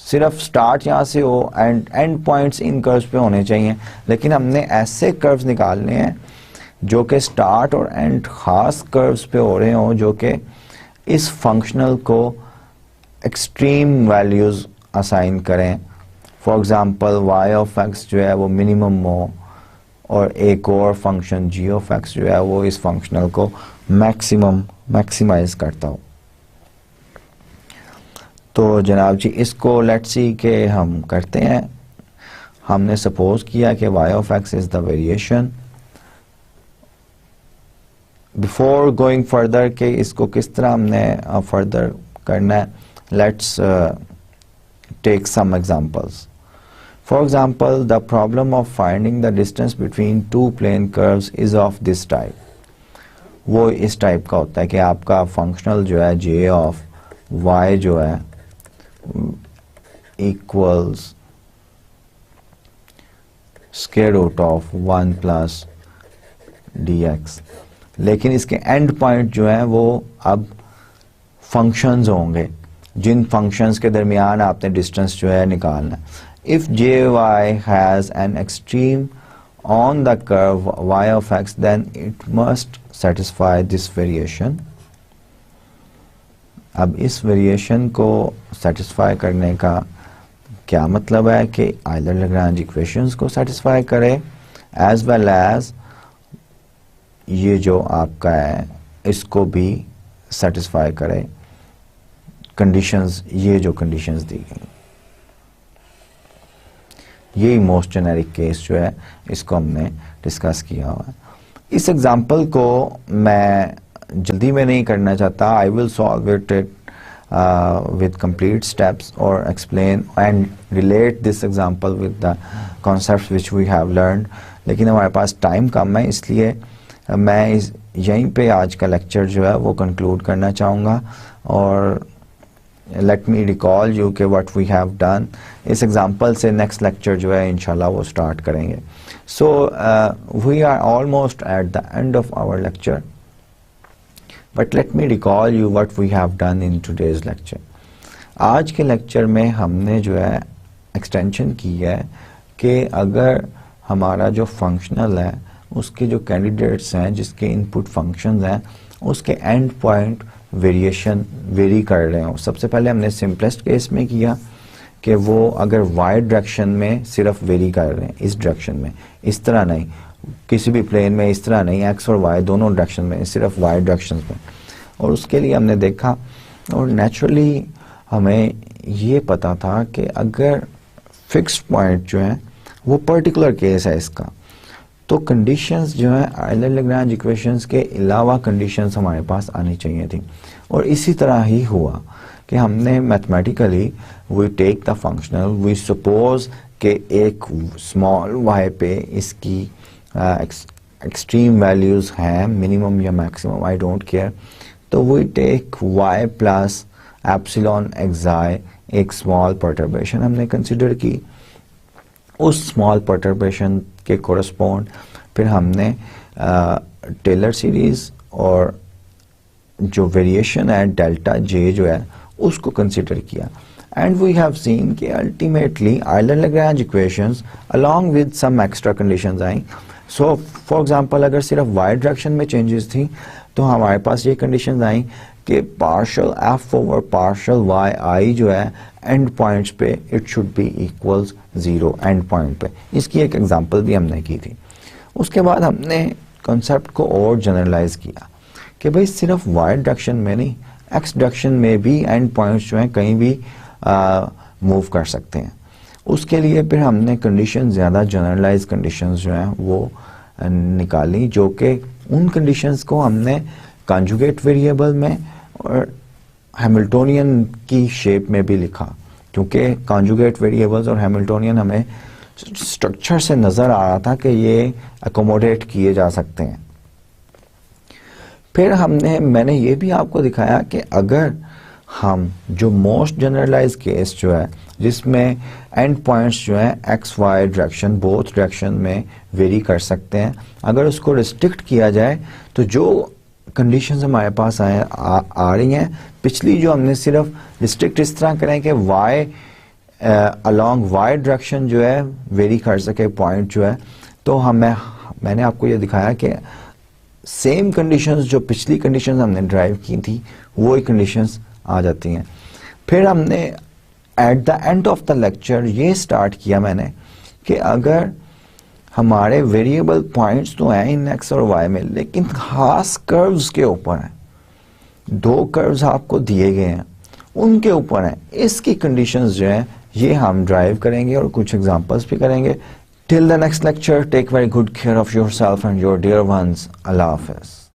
सिर्फ start यहाँ से हो and end points in curves पे होने चाहिए, लेकिन हमने ऐसे curves निकालने हैं जो कि start और end खास curves पे हो रहे हों जो कि इस functional को extreme values assign करें। For example y of x जो है वो मिनिमम हो, और एक और फंक्शन जी ऑफ एक्स जो है वो इस फंक्शनल को मैक्सिमाइज करता हो। तो जनाब जी इसको लेट्स सी के हम करते हैं। हमने सपोज किया कि y of x is the variation. Before going further के इसको किस तरह हमने फर्दर करना है, let's take some examples. For example, the problem of finding the distance between 2 plane curves is of this type। वो इस टाइप का होता है कि आपका फंक्शनल जो है j ऑफ y जो है equals square root of 1 plus dx, लेकिन इसके एंड पॉइंट जो है वो अब फंक्शंस होंगे जिन फंक्शंस के दरमियान आपने डिस्टेंस जो है निकालना है। If jy has an extreme on the curve y of x, then it must satisfy this variation। अब इस वेरिएशन को सेटिस्फाई करने का क्या मतलब है कि आइलर लैग्रांज इक्वेशंस को सेटिस्फाई करे एज वेल एज ये जो आपका है इसको भी सेटिस्फाई करे कंडीशंस, ये जो कंडीशंस दी गई। यही मोस्ट जेनेरिक केस जो है इसको हमने डिस्कस किया हुआ है। इस एग्जांपल को मैं जल्दी में नहीं करना चाहता, I will solve it with complete steps or explain and relate this example with the concepts which we have learned, लेकिन हमारे पास टाइम कम है इसलिए मैं यहीं पे आज का लेक्चर जो है वो कंक्लूड करना चाहूँगा। और let me recall you कि what we have done, इस एग्जाम्पल से नेक्स्ट लेक्चर जो है इंशाल्लाह वो स्टार्ट करेंगे। So we are almost at the end of our lecture, but let me recall you what we have done in today's lecture। आज के लेक्चर में हमने जो है एक्सटेंशन की है कि अगर हमारा जो फंक्शनल है उसके जो कैंडिडेट्स हैं जिसके इनपुट फंक्शंस हैं उसके एंड पॉइंट वेरी कर रहे हो। सबसे पहले हमने सिंपलेस्ट केस में किया कि वो अगर वाई डायरेक्शन में सिर्फ वेरी कर रहे हैं, इस डायरेक्शन में, इस तरह नहीं, किसी भी प्लेन में इस तरह नहीं, एक्स और वाई दोनों डायरेक्शन में, सिर्फ वाई डायरेक्शन में। और उसके लिए हमने देखा और नेचुरली हमें ये पता था कि अगर फिक्स्ड पॉइंट जो है वो पर्टिकुलर केस है इसका, तो कंडीशंस जो है आइलर लैग्रांज इक्वेशंस के अलावा कंडीशंस हमारे पास आनी चाहिए थी। और इसी तरह ही हुआ कि हमने mathematically we take the functional, we suppose कि एक स्मॉल y पे इसकी एक्सट्रीम वैल्यूज हैं, मिनिमम या मैक्सिमम, आई डोंट केयर, तो we take y plus epsilon xi, एक स्मॉल परटर्बेशन हमने कंसिडर की, उस स्मॉल परटर्बेशन के कोरस्पॉन्ड फिर हमने टेलर सीरीज और जो वेरिएशन है डेल्टा जे जो है उसको कंसिडर किया, एंड वी हैव सीन कि ultimately Euler Lagrange equations along with some extra conditions आई। सो फॉर एग्जांपल अगर सिर्फ वाई डायरेक्शन में चेंजेस थी तो हमारे पास ये कंडीशंस आई कि partial F over partial Y आई जो है एंड पॉइंट्स पे it should be equals 0 end point पे। इसकी एक एग्जांपल भी हमने की थी। उसके बाद हमने कॉन्सेप्ट को और जनरलाइज किया कि भाई सिर्फ वाई डायरेक्शन में नहीं, एक्स डायरेक्शन में भी एंड पॉइंट्स जो हैं कहीं भी मूव कर सकते हैं। उसके लिए फिर हमने कंडीशन, ज़्यादा जनरलाइज कंडीशंस जो हैं वो निकाली, जो कि उन कंडीशंस को हमने कॉन्जुगेट वेरिएबल में और हैमिल्टोनियन की शेप में भी लिखा, क्योंकि कॉन्जुगेट वेरिएबल्स और हैमिल्टोनियन हमें स्ट्रक्चर से नज़र आ रहा था कि ये अकोमोडेट किए जा सकते हैं। फिर मैंने ये भी आपको दिखाया कि अगर हम जो मोस्ट जनरलाइज केस जो है जिसमें एंड पॉइंट्स जो है x y direction both direction में वेरी कर सकते हैं, अगर उसको रिस्ट्रिक्ट किया जाए तो जो कंडीशंस हमारे पास आ रही हैं, पिछली जो हमने सिर्फ रिस्ट्रिक्ट इस तरह करें कि वाई अलोंग वाई डायरेक्शन जो है वेरी कर सके पॉइंट जो है, तो मैंने आपको ये दिखाया कि सेम कंडीशंस जो पिछली कंडीशंस हमने ड्राइव की थी वही कंडीशंस आ जाती हैं। फिर हमने at the end of the lecture ये स्टार्ट किया मैंने कि अगर हमारे वेरिएबल पॉइंट्स तो हैं इन एक्स और वाई में, लेकिन खास कर्व्स के ऊपर हैं, दो कर्व्स आपको दिए गए हैं उनके ऊपर हैं, इसकी कंडीशंस जो हैं ये हम ड्राइव करेंगे और कुछ एग्जांपल्स भी करेंगे। Till the next lecture, take very good care of yourself and your dear ones. Allah Hafiz.